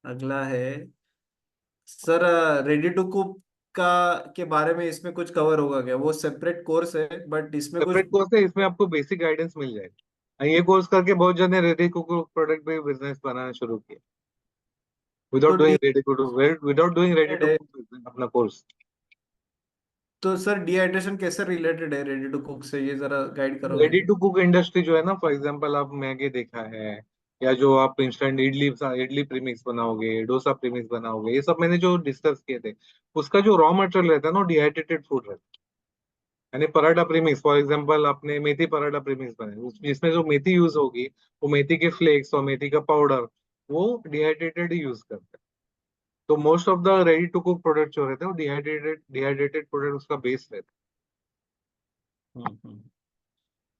अगला है सर, रेडी टू कुक का के बारे में इसमें कुछ कवर होगा क्या? वो सेपरेट कोर्स है बट इसमें कुछ। सेपरेट कोर्स है, इसमें आपको बेसिक गाइडेंस मिल जाएगी। ये कोर्स करके बहुत जने रेडी कुक प्रोडक्ट पे बिजनेस बनाना शुरू किया, तो विदाउट डूइंग रेडी टू है, कुक अपना कोर्स। तो सर डिहाइड्रेशन कैसे रिलेटेड है रेडी टू कुक से, ये जरा गाइड करोगे? रेडी टू कुक इंडस्ट्री जो है ना, फॉर एग्जांपल आप मैगी देखा है, या जो आप इंस्टेंट इडली इडली प्रीमिक्स बनाओगे, डोसा प्रीमिक्स बनाओगे, ये सब मैंने जो डिस्कस किए थे, उसका जो रॉ मटेरियल रहता है ना, डिहाइड्रेटेड फूड रहता है। यानी पराठा प्रीमिक्स, फॉर एग्जांपल आपने मेथी पराठा प्रीमिक्स बनाए, जिसमें जो मेथी यूज होगी, वो मेथी के फ्लेक्स और मेथी का पाउडर, वो डिहाइड्रेटेड ही यूज करते हैं। तो most of the ready to cook product जो रहते हैं वो डिहाइड्रेटेड प्रोडक्ट उसका बेस रहता हम्म।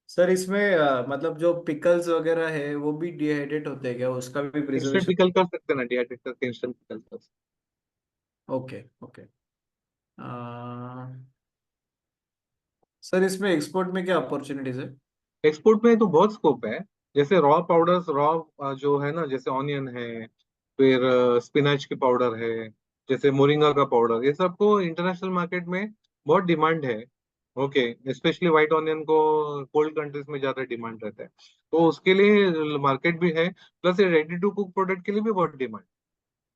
सर इसमें मतलब जो पिकल्स वगैरह है वो भी डिहाइड्रेट होते हैं क्या, उसका भी है। Instant preservation? पिकल कर सकते हैं ना, डिहाइड्रेट करके इंस्टेंट पिकल कर सकते ओके ओके। सर इसमें एक्सपोर्ट में क्या अपॉर्चुनिटीज है? हैं। एक्सपोर्ट में तो बहुत स्कोप है। जैसे रॉ पाउडर्स, रॉ जो है ना, जैसे ऑनियन है, फिर स्पिनच की पाउडर है, जैसे मोरिंगा का पाउडर, ये सबको इंटरनेशनल मार्केट में बहुत डिमांड है। ओके। स्पेशली व्हाइट ऑनियन को कोल्ड कंट्रीज में ज्यादा डिमांड रहता है, तो उसके लिए मार्केट भी है। प्लस ये रेडी टू कुक प्रोडक्ट के लिए भी बहुत डिमांड।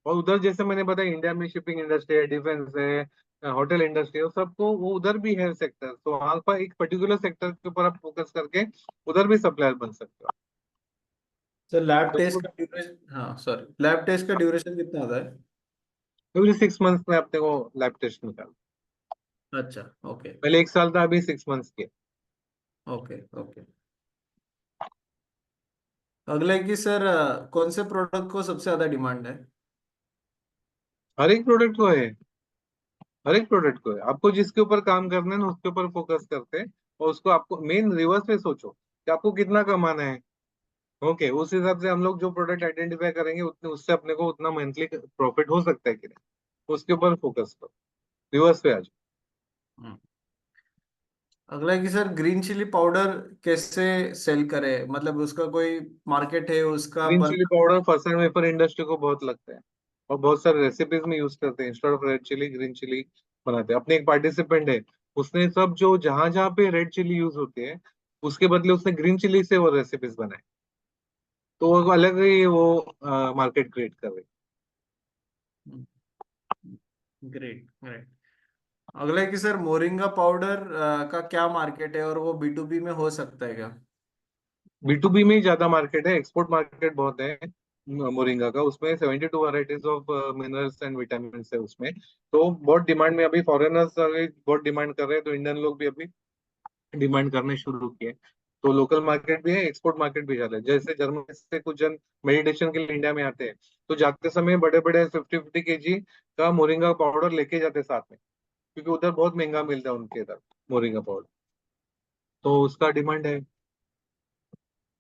और उधर जैसे मैंने बताया, इंडिया में शिपिंग इंडस्ट्री है, डिफेंस है, होटल इंडस्ट्री है, वो सबको वो उधर भी है सेक्टर, तो वहाँ पर एक पर्टिकुलर सेक्टर के ऊपर आप फोकस करके उधर भी सप्लायर बन सकते हो। सर लैब टेस्ट तो का ड्यूरेशन, हाँ सॉरी, लैब टेस्ट का ड्यूरेशन कितना होता है? एवरी 6 मंथ्स में अपने को लैब टेस्ट निकाल। अच्छा। ओके पहले 1 साल था, अभी 6 मंथ्स के। Okay okay. अगला है कि सर कौन से प्रोडक्ट को सबसे ज्यादा डिमांड है? हर एक प्रोडक्ट को है, हर एक प्रोडक्ट को है। आपको जिसके ऊपर काम करना है ना, उसके ऊपर फोकस करते हैं। और उसको आपको मेन रिवर्स में सोचो कि आपको कितना कमाना है। ओके, उस हिसाब से हम लोग जो प्रोडक्ट आइडेंटिफाई करेंगे उतने उससे अपने को उतना मंथली प्रॉफिट हो सकता है कि नहीं, उसके ऊपर फोकस करो, रिवर्स पे आ जाओ। हम्म। अगला है कि सर ग्रीन चिली पाउडर कैसे सेल करे, मतलब उसका कोई मार्केट है उसका green chilli bulk? Powder first and wafer industry को बहुत लगता है और बहुत सारे रेसिपीज में यूज करते हैं, instead of red chilli green chilli बनाते हैं। अपने एक पार्टिसिपेंट है, उसने सब जो जहां जहां पे रेड चिली यूज होती है उसके बदले उसने ग्रीन चिली से वो रेसिपीज बनाए, तो वो अलग ही वो मार्केट क्रिएट कर रही है। Great great. अगला है कि सर मोरिंगा पाउडर का क्या मार्केट है और वो बी टू बी में हो सकता है क्या? B2B में ही ज्यादा मार्केट है, एक्सपोर्ट मार्केट बहुत है मोरिंगा का। उसमें 72 varieties of minerals and vitamin है उसमें, तो बहुत डिमांड में। अभी फॉरेनर्स बहुत डिमांड कर रहे हैं, तो इंडियन लोग भी अभी डिमांड करने शुरू किए। तो लोकल मार्केट भी है, एक्सपोर्ट मार्केट भी ज्यादा है। जैसे जर्मनी से कुछ जन मेडिटेशन के लिए इंडिया में आते हैं, तो जाते समय बड़े बड़े 50-50 kg का मोरिंगा पाउडर लेके जाते हैं साथ में, क्योंकि उधर बहुत महंगा मिलता है उनके इधर मोरिंगा पाउडर, तो उसका डिमांड है।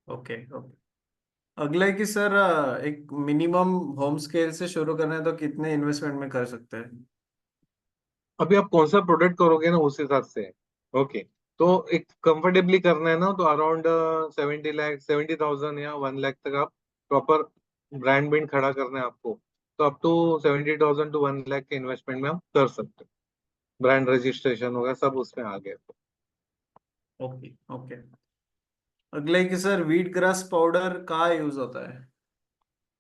Okay okay. अगला है कि सर एक मिनिमम होम स्केल से शुरू करना है तो कितने इन्वेस्टमेंट में कर सकते हैं? अभी आप कौन सा प्रोडक्ट करोगे ना उस हिसाब से है। ओके, तो एक कंफर्टेबली करना है ना, तो अराउंड 70 लाख 70,000 या 1 लाख तक आप प्रॉपर ब्रांड बिल्ड खड़ा करना है आपको, तो अप टू 70,000 to 1 लाख के इन्वेस्टमेंट में आप कर सकते हो। ब्रांड रजिस्ट्रेशन होगा सब उसमें आ गया। Okay okay. अगला है कि सर व्हीट ग्रास पाउडर कहाँ यूज होता है?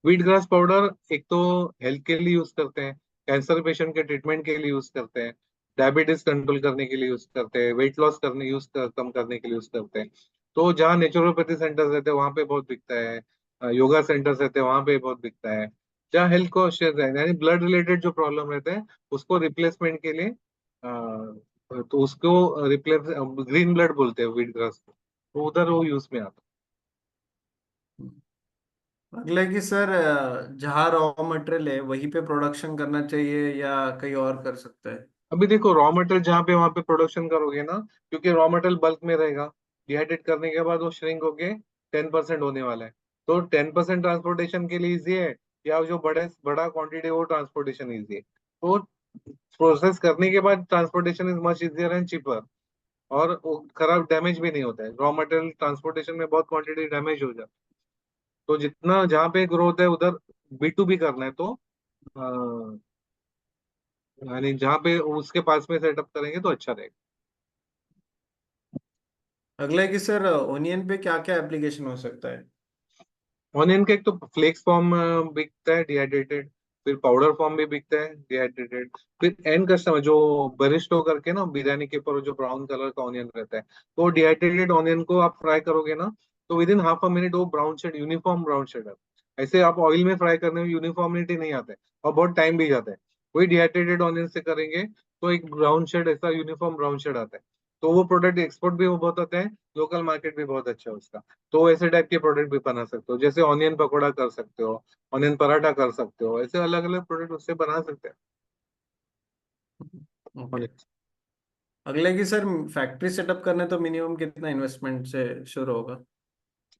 व्हीट ग्रास पाउडर एक तो हेल्थ के लिए यूज करते हैं, कैंसर पेशेंट के ट्रीटमेंट के लिए यूज करते हैं, डायबिटीज कंट्रोल करने के लिए यूज करते हैं, वेट लॉस करने कम करने के लिए यूज करते हैं। तो जहाँ नेचुरोपैथी सेंटर्स रहते हैं वहां पे बहुत बिकता है, योगा सेंटर्स रहते हैं वहां पे बहुत बिकता है। जहाँ हेल्थ कॉन्शियस है, यानी ब्लड रिलेटेड जो प्रॉब्लम रहते हैं उसको रिप्लेसमेंट के लिए तो उसको रिप्लेस ग्रीन ब्लड बोलते हैं व्हीट ग्रास को, तो उधर वो यूज में आता है। अगला है कि सर जहाँ रॉ मटेरियल है वहीं पे प्रोडक्शन करना चाहिए या कहीं और कर सकते हैं? अभी देखो, रॉ मटेरियल जहाँ पे वहां पे प्रोडक्शन करोगे ना, क्योंकि रॉ मटेरियल बल्क में रहेगा, डिहाइड्रेट करने के बाद वो श्रिंक होके 10% होने वाला है। तो 10% ट्रांसपोर्टेशन के लिए इजी है, या जो बड़ा क्वांटिटी वो ट्रांसपोर्टेशन इजी है। तो प्रोसेस करने के बाद transportation is much easier and cheaper, और वो खराब डैमेज भी नहीं होता है। रॉ मटेरियल ट्रांसपोर्टेशन में बहुत क्वांटिटी डैमेज हो जाती है। तो जितना जहाँ पे ग्रोथ है उधर B2B करना है, तो यानी जहाँ पे उसके पास में सेटअप करेंगे तो अच्छा रहेगा। अगला है कि सर ओनियन पे क्या क्या एप्लीकेशन हो सकता है? ऑनियन का एक तो फ्लेक्स फॉर्म बिकता है डिहाइड्रेटेड, फिर पाउडर फॉर्म भी बिकता है डिहाइड्रेटेड, फिर एंड कस्टमर जो बरिस्टो करके ना बिरयानी के ऊपर जो ब्राउन कलर का ऑनियन रहता है, तो डिहाइड्रेटेड ऑनियन को आप फ्राई करोगे ना, तो within half a minute वो brown shade, uniform brown shade है। ऐसे आप ऑयल में फ्राई करने में यूनिफॉर्मिटी नहीं आता है और बहुत टाइम भी जाता है। वही डिहाइड्रेटेड ऑनियन से करेंगे तो एक ब्राउन शेड, ऐसा यूनिफॉर्म ब्राउन शेड आता है। तो वो प्रोडक्ट एक्सपोर्ट भी वो बहुत आता है, लोकल मार्केट भी बहुत अच्छा है उसका। तो ऐसे टाइप के प्रोडक्ट भी बना सकते हो, जैसे ऑनियन पकौड़ा कर सकते हो, ऑनियन पराठा कर सकते हो, ऐसे अलग अलग प्रोडक्ट उससे बना सकते हैं ओके। ऑनियन से। अगला है कि सर फैक्ट्री सेटअप करने तो मिनिमम कितना इन्वेस्टमेंट से शुरू होगा?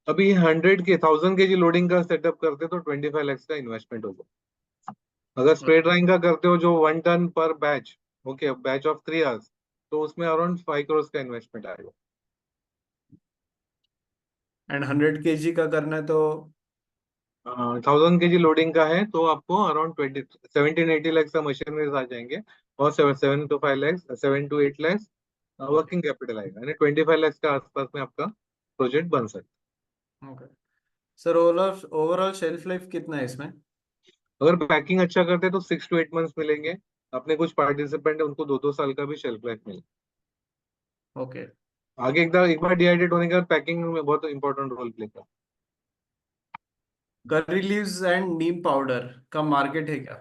अभी 1000 kg लोडिंग का सेटअप करते तो 25 lakhs का इन्वेस्टमेंट होगा। अगर स्प्रे ड्राइंग का करते हो जो 1 टन पर batch, okay batch of 3 hours, तो उसमें अराउंड 5 crores का इन्वेस्टमेंट आएगा। एंड 100 kg का करना है तो? 1000 kg लोडिंग का है तो आपको अराउंड 17-18 lakhs का मशीनरीज आ जाएंगे, और 7 to 8 lakhs okay working capital आएगा, यानी 25 lakhs का आसपास में आपका प्रोजेक्ट बन सकता okay. Sir overall overall shelf life कितना है इसमें? है। अगर पैकिंग अच्छा करते हैं तो 6 to 8 months मिलेंगे। अपने कुछ पार्टिसिपेंट है उनको 2-2 साल का भी शेल्फ लाइफ मिले। ओके। आगे एक बार डिहाइड्रेट होने के बाद पैकिंग में बहुत इंपॉर्टेंट रोल प्ले करता curry leaves and Neem powder का मार्केट है क्या? है।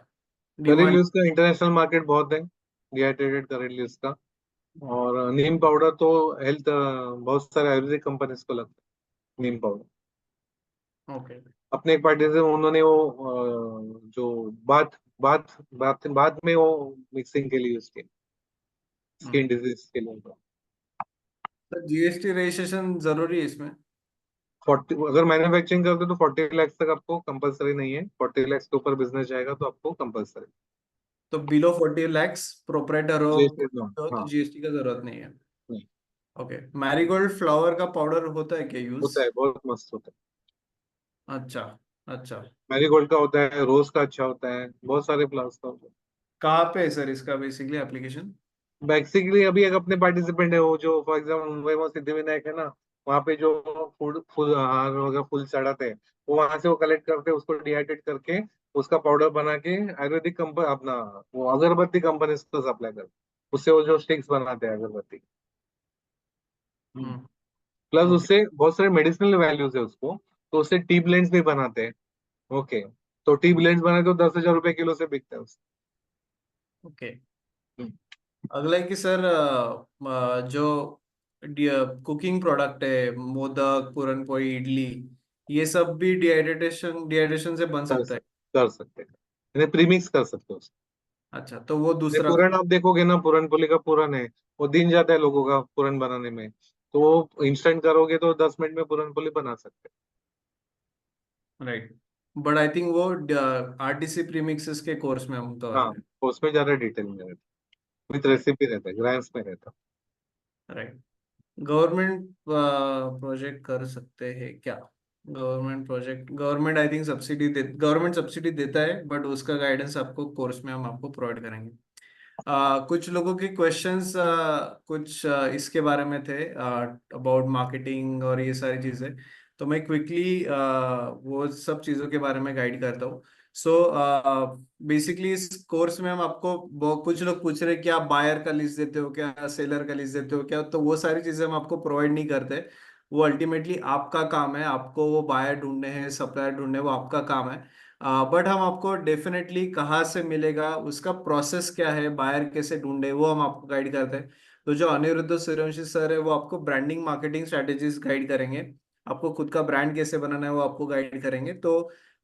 करी डिमांड? लीव्स का इंटरनेशनल मार्केट बहुत है, डिहाइड्रेटेड करी लीव्स का। और नीम पाउडर तो हेल्थ, बहुत सारे आयुर्वेदिक कंपनीज को लगता है नीम पाउडर। ओके। अपने एक पार्टी से उन्होंने वो जो बात बात बात में वो मिक्सिंग के लिए यूज किया, स्किन डिजीज के लिए। तो जीएसटी रजिस्ट्रेशन जरूरी है इसमें? 40, अगर मैन्युफैक्चरिंग करते हो तो 40 लाख तक आपको कंपलसरी नहीं है, 40 लाख के ऊपर बिजनेस जाएगा तो आपको कंपलसरी। तो बिलो 40 lakhs प्रोपराइटर हो जीएसटी नो, तो हाँ। जीएसटी का जरूरत नहीं है। नहीं, ओके, मैरीगोल्ड फ्लावर का पाउडर होता है क्या यूज? होता है, बहुत मस्त होता है। अच्छा। अच्छा। मैरीगोल्ड का होता है, रोज का अच्छा होता है, बहुत सारे फ्लावर्स का होता है। कहाँ पे है सर इसका बेसिकली एप्लीकेशन? बेसिकली अभी एक अपने पार्टिसिपेंट है वो, जो फॉर एग्जाम्पल मुंबई में सिद्धिविनायक है ना, वहाँ पे जो फूल फूल हार वगैरह फूल चढ़ाते हैं, वो वहां से वो कलेक्ट करते हैं, उसको डिहाइड्रेट करके उसका पाउडर बना के आयुर्वेदिक कंपनी अपना वो अगरबत्ती कंपनी को सप्लाई करते हैं। उससे वो जो स्टिक्स बनाते हैं अगरबत्ती। हम्म। Plus okay. उससे बहुत सारे मेडिसिनल वैल्यूज है उसको, तो उससे टी ब्लेंड्स भी बनाते हैं। ओके, तो टी ब्लेंड्स बनाए तो 10,000 रुपए किलो से बिकते हैं उससे। ओके। हम्म, अगला है कि सर जो कुकिंग प्रोडक्ट है, मोदक, पूरन पोली, इडली, ये सब भी डिहाइड्रेशन डिहाइड्रेशन से बन कर सकता है? कर सकते हैं, यानी प्रीमिक्स कर सकते हो। अच्छा, तो वो ये दूसरा। पूरन आप देखोगे ना, पूरन पोली का पूरन है, वो दिन जाता है लोगों का पूरन बनाने में, तो वो इंस्टेंट करोगे तो 10 मिनट में पूरन पोली बना सकते राइट। बट आई थिंक वो आरटीसी प्रीमिक्सेस के कोर्स में हम तो हैं। आ हाँ, रहे तो उसमें ज्यादा डिटेल में रहता है, विथ हैं। रेसिपी रहता है, ग्राम्स में रहता राइट। गवर्नमेंट प्रोजेक्ट कर सकते हैं क्या? Government project, government I think government subsidy देता है, बट उसका गाइडेंस आपको कोर्स में हम आपको प्रोवाइड करेंगे। कुछ लोगों के क्वेश्चंस कुछ इसके बारे में थे, अबाउट मार्केटिंग और ये सारी चीजें। तो मैं क्विकली वो सब चीज़ों के बारे में गाइड करता हूँ। सो बेसिकली इस कोर्स में हम आपको कुछ लोग पूछ रहे हैं कि आप बायर का लिस्ट देते हो क्या, सेलर का लिस्ट देते हो क्या, तो वो सारी चीजें हम आपको प्रोवाइड नहीं करते। वो अल्टीमेटली आपका काम है, आपको वो बायर ढूंढने हैं, सप्लायर ढूंढने हैं, वो आपका काम है। बट हम आपको डेफिनेटली कहाँ से मिलेगा, उसका प्रोसेस क्या है, बायर कैसे ढूंढे, वो हम आपको गाइड करते हैं। तो जो अनिरुद्ध सूर्यवंशी सर है वो आपको ब्रांडिंग मार्केटिंग स्ट्रेटेजीज गाइड करेंगे। आपको खुद का ब्रांड कैसे बनाना है वो आपको गाइड करेंगे। तो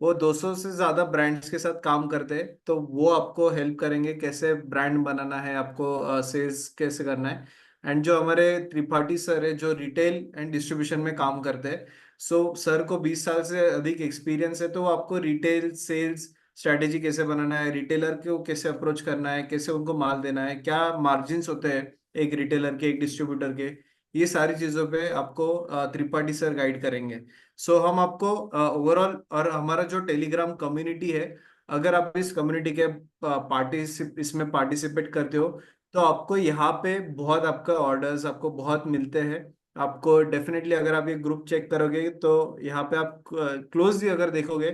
वो 200 से ज्यादा ब्रांड्स के साथ काम करते हैं, तो वो आपको हेल्प करेंगे कैसे ब्रांड बनाना है, आपको सेल्स कैसे करना है। एंड जो हमारे त्रिपाठी सर है जो रिटेल एंड डिस्ट्रीब्यूशन में काम करते हैं, सो सर को 20 साल से अधिक एक्सपीरियंस है, तो वो आपको रिटेल सेल्स स्ट्रैटेजी कैसे बनाना है, रिटेलर को कैसे अप्रोच करना है, कैसे उनको माल देना है, क्या मार्जिन्स होते हैं एक रिटेलर के, एक डिस्ट्रीब्यूटर के, ये सारी चीजों पे आपको त्रिपाठी सर गाइड करेंगे। सो हम आपको ओवरऑल, और हमारा जो टेलीग्राम कम्युनिटी है, अगर आप इस कम्युनिटी के इसमें पार्टिसिपेट करते हो, तो आपको यहाँ पे बहुत आपका ऑर्डर्स आपको बहुत मिलते हैं। आपको डेफिनेटली अगर आप ये ग्रुप चेक करोगे तो यहाँ पे आप क्लोजली अगर देखोगे,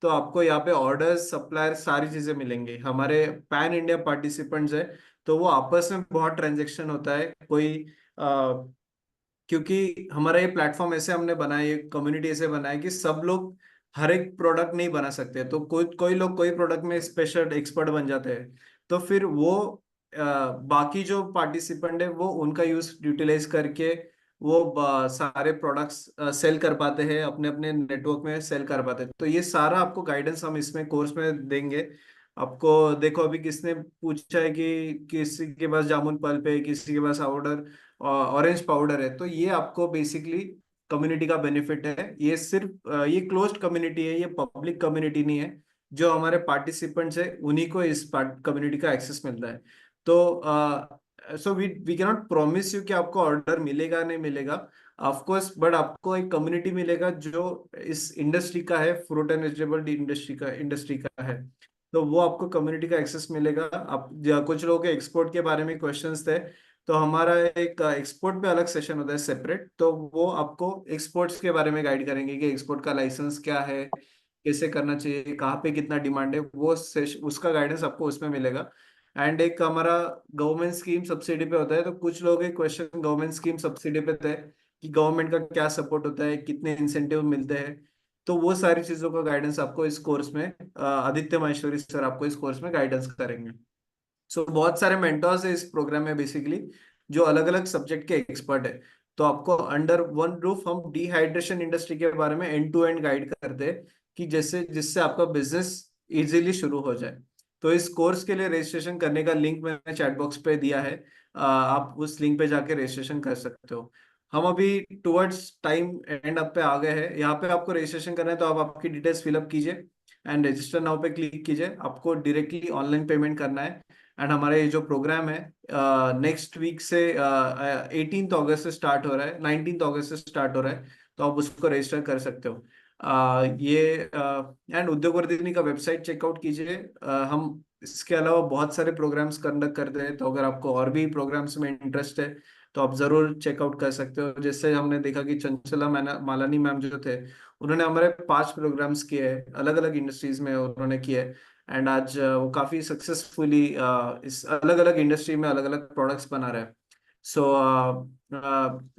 तो आपको यहाँ पे ऑर्डर्स, सप्लायर, सारी चीजें मिलेंगी। हमारे पैन इंडिया पार्टिसिपेंट्स है, तो वो आपस में बहुत ट्रांजेक्शन होता है। कोई क्योंकि हमारा ये प्लेटफॉर्म ऐसे हमने बनाया, ये कम्युनिटी ऐसे बनाया कि सब लोग हर एक प्रोडक्ट नहीं बना सकते, तो कोई कोई लोग कोई प्रोडक्ट में स्पेशल एक्सपर्ट बन जाते हैं। तो फिर वो बाकी जो पार्टिसिपेंट है वो उनका यूज यूटिलाइज करके वो सारे प्रोडक्ट्स सेल कर पाते हैं, अपने अपने नेटवर्क में सेल कर पाते हैं। तो ये सारा आपको गाइडेंस हम इसमें कोर्स में देंगे आपको। देखो अभी किसने पूछा है कि किसी के पास जामुन पल्प है, किसी के पास पाउडर, ऑरेंज पाउडर है, तो ये आपको बेसिकली कम्युनिटी का बेनिफिट है। ये सिर्फ ये क्लोज्ड कम्युनिटी है, ये पब्लिक कम्युनिटी नहीं है। जो हमारे पार्टिसिपेंट्स है उन्हीं को इस कम्युनिटी का एक्सेस मिलता है। तो so we can not promise you कि आपको ऑर्डर मिलेगा नहीं मिलेगा, ऑफ कोर्स, बट आपको एक कम्युनिटी मिलेगा जो इस इंडस्ट्री का है, फ्रूट एंड वेजिटेबल इंडस्ट्री का है। तो वो आपको कम्युनिटी का एक्सेस मिलेगा। आप कुछ लोगों के एक्सपोर्ट के बारे में क्वेश्चंस थे, तो हमारा एक एक्सपोर्ट पे अलग सेशन होता है सेपरेट, तो वो आपको एक्सपोर्ट्स के बारे में गाइड करेंगे कि एक्सपोर्ट का लाइसेंस क्या है, कैसे करना चाहिए, कहाँ पे कितना डिमांड है, वो उसका गाइडेंस आपको उसमें मिलेगा। एंड एक हमारा गवर्नमेंट स्कीम सब्सिडी पे होता है, तो कुछ लोग एक क्वेश्चन गवर्नमेंट स्कीम सब्सिडी पे थे कि गवर्नमेंट का क्या सपोर्ट होता है, कितने इंसेंटिव मिलते हैं। तो वो सारी चीजों का गाइडेंस आपको इस कोर्स में आदित्य माहेश्वरी सर आपको इस कोर्स में गाइडेंस करेंगे। सो बहुत सारे मेंटर्स है इस प्रोग्राम में बेसिकली, जो अलग अलग सब्जेक्ट के एक्सपर्ट है। तो आपको अंडर वन रूफ हम डिहाइड्रेशन इंडस्ट्री के बारे में एंड टू एंड गाइड करते हैं कि जैसे जिससे आपका बिजनेस इजीली शुरू हो जाए। तो इस कोर्स के लिए रजिस्ट्रेशन करने का लिंक मैंने चैट बॉक्स पे दिया है, आप उस लिंक पे जाके रजिस्ट्रेशन कर सकते हो। हम अभी टुवर्ड्स टाइम एंड अप पे आ गए हैं। यहाँ पे आपको रजिस्ट्रेशन करना है तो आप आपकी डिटेल्स फिलअप कीजिए एंड रजिस्टर नाउ पे क्लिक कीजिए। आपको डायरेक्टली ऑनलाइन पेमेंट करना है। एंड हमारा ये जो प्रोग्राम है नेक्स्ट वीक से 18 अगस्त से स्टार्ट हो रहा है, 19 अगस्त से स्टार्ट हो रहा है। तो आप उसको रजिस्टर कर सकते हो। ये एंड उद्योग वर्धिनी का वेबसाइट चेकआउट कीजिए। हम इसके अलावा बहुत सारे प्रोग्राम्स कंडक्ट करते हैं, तो अगर आपको और भी प्रोग्राम्स में इंटरेस्ट है तो आप जरूर चेकआउट कर सकते हो। जैसे हमने देखा कि चंचला मालानी मैम जो थे, उन्होंने हमारे 5 प्रोग्राम्स किए हैं, अलग अलग इंडस्ट्रीज में उन्होंने किए। एंड आज वो काफी सक्सेसफुली इस अलग अलग इंडस्ट्री में अलग अलग प्रोडक्ट्स बना रहे हैं। सो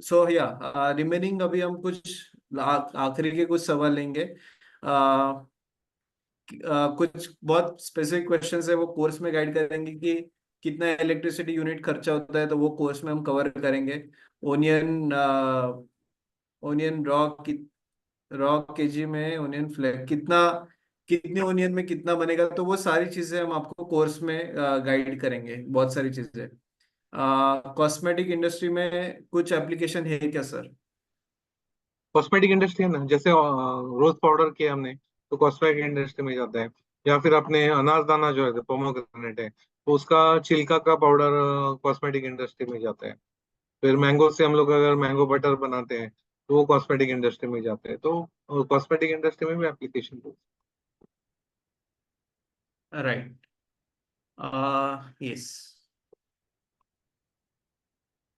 सो या रिमेनिंग अभी हम कुछ आखिरी के कुछ सवाल लेंगे। कुछ बहुत स्पेसिफिक क्वेश्चंस है वो कोर्स में गाइड करेंगे कि कितना इलेक्ट्रिसिटी यूनिट खर्चा होता है, तो वो कोर्स में हम कवर करेंगे। ओनियन ओनियन रॉ केजी में ओनियन फ्लैग कितना, कितने ओनियन में कितना बनेगा, तो वो सारी चीजें हम आपको कोर्स में गाइड करेंगे, बहुत सारी चीजें। कॉस्मेटिक इंडस्ट्री में कुछ एप्लीकेशन है क्या सर? कॉस्मेटिक इंडस्ट्री है ना, जैसे रोज पाउडर किया हमने तो कॉस्मेटिक इंडस्ट्री में जाता है। या फिर अपने अनारदाना जो है पोमोग्रेनेट है, तो उसका छिलका का पाउडर कॉस्मेटिक इंडस्ट्री में जाता है। फिर मैंगो से हम लोग अगर मैंगो बटर बनाते हैं तो वो कॉस्मेटिक इंडस्ट्री में जाते हैं। तो कॉस्मेटिक इंडस्ट्री में भी application. Right. Yes.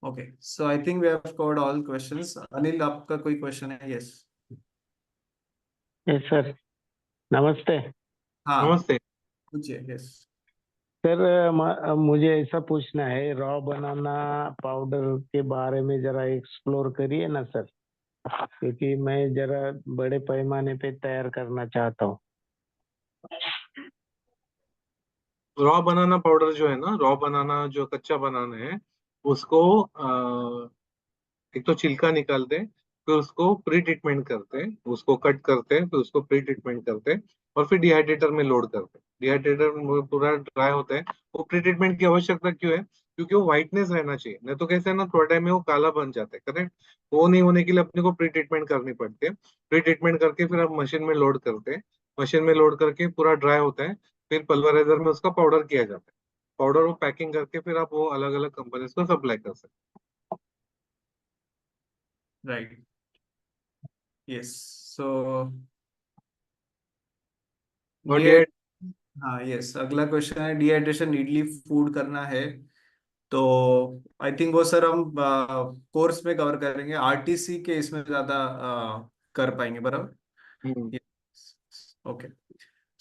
Okay, so I think we have covered all questions. Anil, आपका कोई क्वेश्चन है? यस। यस सर, नमस्ते। हाँ, नमस्ते। पूछिए। यस। सर मुझे ऐसा पूछना है, रॉ बनाना पाउडर के बारे में जरा एक्सप्लोर करिए ना सर, क्योंकि मैं जरा बड़े पैमाने पे तैयार करना चाहता हूँ। रॉ बनाना पाउडर जो है ना, रॉ बनाना जो कच्चा बनाना है उसको एक तो छिलका निकालते हैं, फिर उसको प्री ट्रीटमेंट करते हैं, उसको कट करते हैं, फिर उसको प्री ट्रीटमेंट करते हैं और फिर डिहाइड्रेटर में लोड करते हैं। डिहाइड्रेटर में पूरा ड्राई होता है। वो प्री ट्रीटमेंट की आवश्यकता क्यों है? क्योंकि वो व्हाइटनेस रहना चाहिए, नहीं तो कैसे है ना, थोड़ा टाइम में वो काला बन जाता है। करेक्ट? वो नहीं होने के लिए अपने को प्री ट्रीटमेंट करनी पड़ती है। प्री ट्रीटमेंट करके फिर आप मशीन में लोड करते हैं। मशीन में लोड करके पूरा ड्राई होता है, फिर पल्वराइजर में उसका पाउडर किया जाता है। पाउडर वो पैकिंग करके फिर आप वो अलग अलग कंपनीज को सप्लाई कर सकते राइट। यस। सो हैं। और ये, हाँ यस, अगला क्वेश्चन है डिहाइड्रेशन नीडली फूड करना है। तो आई थिंक वो सर हम कोर्स में कवर करेंगे, आरटीसी के इसमें ज्यादा कर पाएंगे, हम्म। बराबर। ओके।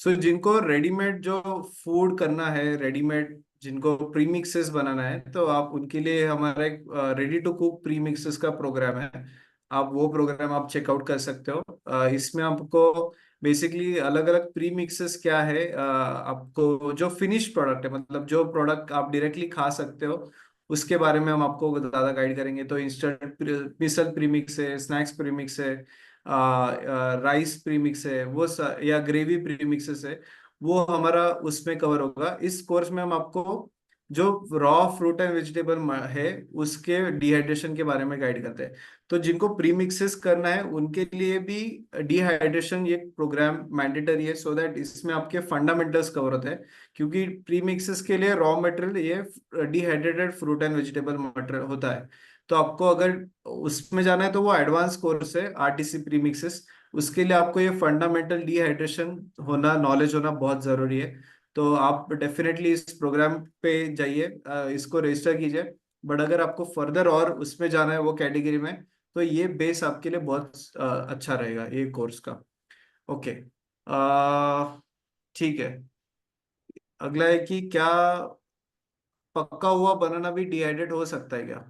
सो जिनको रेडीमेड जो फूड करना है, रेडीमेड जिनको प्रीमिक्सेस बनाना है, तो आप उनके लिए हमारा एक रेडी टू कुक प्रीमिक्सेस का प्रोग्राम है। आप वो प्रोग्राम आप चेकआउट कर सकते हो। इसमें आपको बेसिकली अलग अलग प्रीमिक्सेस क्या है, आपको जो फिनिश प्रोडक्ट है, मतलब जो प्रोडक्ट आप डायरेक्टली खा सकते हो, उसके बारे में हम आपको ज्यादा गाइड करेंगे। तो इंस्टेंट मिसल प्रीमिक्स है, स्नैक्स प्रीमिक्स है, राइस प्रीमिक्स है, या ग्रेवी प्रीमिक्सेस है, वो हमारा उसमें कवर होगा। इस कोर्स में हम आपको जो रॉ फ्रूट एंड वेजिटेबल है उसके डिहाइड्रेशन के बारे में गाइड करते हैं। तो जिनको प्रीमिक्सेस करना है उनके लिए भी डिहाइड्रेशन ये प्रोग्राम मैंडेटरी है, सो दैट इसमें आपके फंडामेंटल्स कवर होते हैं। क्योंकि प्रीमिक्सेस के लिए रॉ मटेरियल ये dehydrated fruit and vegetable material होता है। तो आपको अगर उसमें जाना है तो वो एडवांस कोर्स है आरटीसी प्रीमिक्सेस। उसके लिए आपको ये फंडामेंटल डिहाइड्रेशन होना, नॉलेज होना बहुत जरूरी है। तो आप डेफिनेटली इस प्रोग्राम पे जाइए, इसको रजिस्टर कीजिए। बट अगर आपको फर्दर और उसमें जाना है वो कैटेगरी में, तो ये बेस आपके लिए बहुत अच्छा रहेगा ये कोर्स का। ओके, ठीक है। अगला है कि क्या पक्का हुआ बनाना भी डिहाइड्रेट हो सकता है क्या?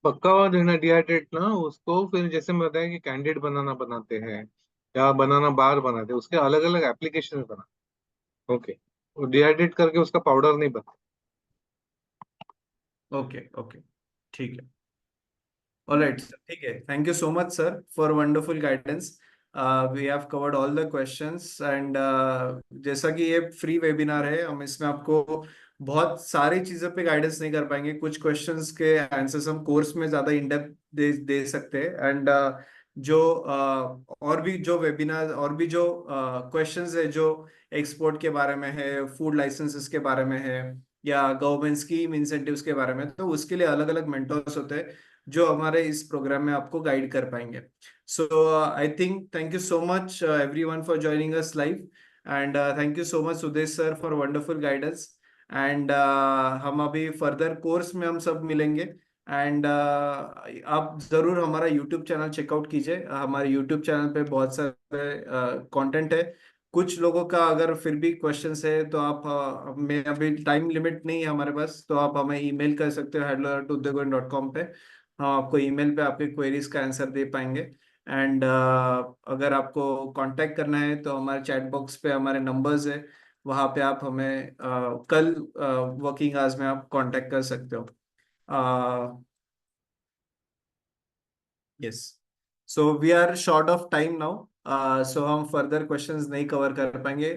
पक्का हुआ देना डिहाइड्रेट ना, उसको फिर जैसे मैं बताया कि कैंडिड बनाना बनाते हैं या बनाना बार बनाते हैं, उसके अलग अलग एप्लीकेशन बना। ओके। वो डिहाइड्रेट करके उसका पाउडर नहीं बनता। ओके ओके, ठीक है। ऑलराइट सर, ठीक है। Thank you so much sir for wonderful guidance. We have covered all the questions and जैसा कि ये फ्री वेबिनार है, हम इसमें आपको बहुत सारी चीजों पे गाइडेंस नहीं कर पाएंगे, कुछ क्वेश्चंस के आंसर्स हम कोर्स में ज्यादा इन डेप्थ दे सकते हैं। एंड जो और भी जो वेबिनार और भी जो क्वेश्चंस है जो एक्सपोर्ट के बारे में है, फूड लाइसेंसेस के बारे में है, या गवर्नमेंट स्कीम इंसेंटिव्स के बारे में, तो उसके लिए अलग अलग मेंटर्स होते हैं जो हमारे इस प्रोग्राम में आपको गाइड कर पाएंगे। So I think thank you so much everyone for joining us live, and thank you so much Sudesh sir for wonderful guidance. And हम अभी फर्दर कोर्स में हम सब मिलेंगे। एंड आप जरूर हमारा यूट्यूब चैनल चेकआउट कीजिए, हमारे यूट्यूब चैनल पे बहुत सारे कंटेंट है। कुछ लोगों का अगर फिर भी क्वेश्चंस है तो आप में अभी टाइम लिमिट नहीं है हमारे पास, तो आप हमें ईमेल कर सकते हो hello@udyogin.com पे। हम आपको ईमेल पे आपके क्वेरीज का आंसर दे पाएंगे। एंड अगर आपको कांटेक्ट करना है तो हमारे चैट बॉक्स पे हमारे नंबर्स है, वहां पे आप हमें कल वर्किंग आवर्स में आप कांटेक्ट कर सकते हो। Yes, so we are short of time now, so हम फर्दर क्वेश्चंस नहीं कवर कर पाएंगे।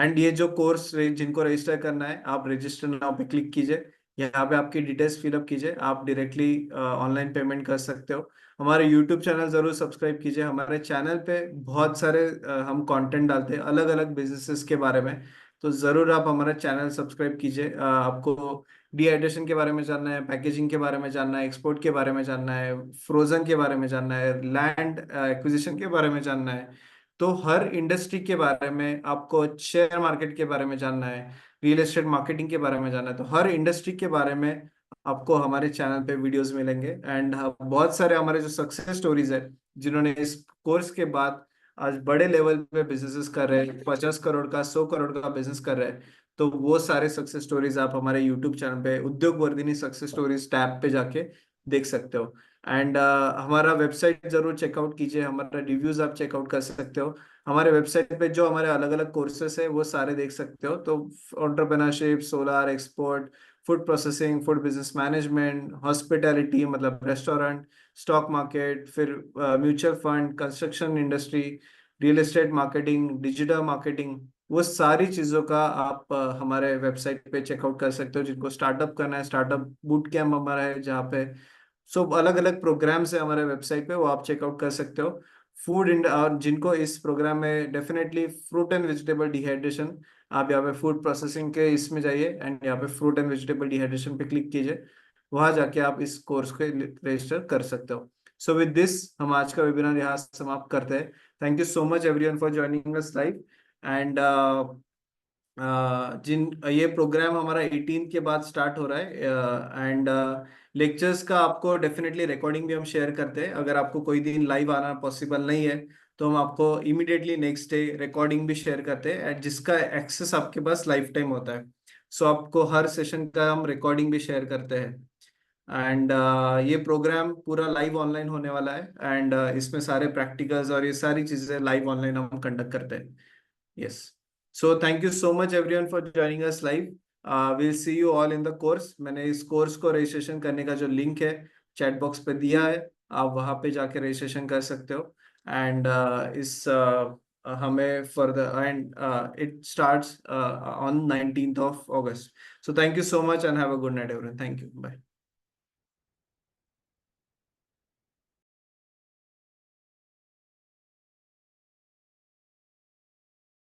एंड ये जो कोर्स जिनको रजिस्टर करना है, आप रजिस्टर नाउ पे क्लिक कीजिए, यहाँ पे आपकी डिटेल्स फिलअप कीजिए, आप डायरेक्टली ऑनलाइन पेमेंट कर सकते हो। हमारे यूट्यूब चैनल जरूर सब्सक्राइब कीजिए, हमारे चैनल पे बहुत सारे हम कंटेंट डालते हैं अलग अलग बिजनेसेस के बारे में, तो जरूर आप हमारा चैनल सब्सक्राइब कीजिए। आपको डिहाइड्रेशन के बारे में जानना है, पैकेजिंग के बारे में जानना है, एक्सपोर्ट के बारे में जानना है, फ्रोजन के बारे में जानना है, लैंड एक्विजिशन के बारे में जानना है, तो हर इंडस्ट्री के बारे में आपको, शेयर मार्केट के बारे में जानना है, रियल एस्टेट मार्केटिंग के बारे में जानना है, तो हर इंडस्ट्री के बारे में आपको हमारे चैनल पे वीडियोस मिलेंगे। एंड बहुत सारे हमारे जो सक्सेस स्टोरीज है, जिन्होंने इस कोर्स के बाद आज बड़े लेवल पे बिजनेसेस कर रहे हैं, 50 करोड़ का, 100 करोड़ का बिजनेस कर रहे हैं, तो वो सारे सक्सेस स्टोरीज आप हमारे यूट्यूब चैनल पे उद्योग वर्धिनी सक्सेस स्टोरीज टैब पे जाके देख सकते हो। एंड हमारा वेबसाइट जरूर चेकआउट कीजिए, हमारा रिव्यूज आप चेकआउट कर सकते हो। हमारे वेबसाइट पे जो हमारे अलग अलग कोर्सेस है वो सारे देख सकते हो, तो entrepreneurship, solar, export, food processing, food business management, hospitality मतलब रेस्टोरेंट, स्टॉक मार्केट, फिर mutual fund, construction industry, real estate marketing, digital marketing, वो सारी चीजों का आप हमारे वेबसाइट पे चेकआउट कर सकते हो। जिनको स्टार्टअप करना है, स्टार्टअप बूट कैम्प हमारा है जहाँ पे सब अलग अलग प्रोग्राम्स है हमारे वेबसाइट पे, वो आप चेकआउट कर सकते हो। और जिनको इस प्रोग्राम में definitely fruit and vegetable dehydration, आप यहाँ पे फूड प्रोसेसिंग के इसमें जाइए एंड यहाँ पे फ्रूट एंड वेजिटेबल डिहाइड्रेशन पे क्लिक कीजिए, वहां जाके आप इस कोर्स को रजिस्टर कर सकते हो। सो विद दिस हम आज का वेबिनार यहाँ समाप्त करते हैं। Thank you so much everyone for joining us live. And जिन ये प्रोग्राम हमारा 18 के बाद स्टार्ट हो रहा है, एंड लेक्चर्स का आपको डेफिनेटली रिकॉर्डिंग भी हम शेयर करते हैं। अगर आपको कोई दिन लाइव आना पॉसिबल नहीं है तो हम आपको इमीडिएटली नेक्स्ट डे रिकॉर्डिंग भी शेयर करते हैं, and जिसका एक्सेस आपके पास लाइफ टाइम होता है। सो आपको हर सेशन का हम रिकॉर्डिंग भी शेयर करते हैं। एंड ये प्रोग्राम पूरा लाइव ऑनलाइन होने वाला है, एंड इसमें सारे प्रैक्टिकल्स और ये सारी चीजें लाइव ऑनलाइन हम कंडक्ट करते हैं। Yes, so thank you so much everyone for joining us live. Will see you all in the course. मैंने इस कोर्स को रजिस्ट्रेशन करने का जो लिंक है चैट बॉक्स पे दिया है, आप वहां पे जाके रजिस्ट्रेशन कर सकते हो। एंड हमें further and it starts on 19th of August. So thank you so much and have a good night everyone. Thank you. Bye.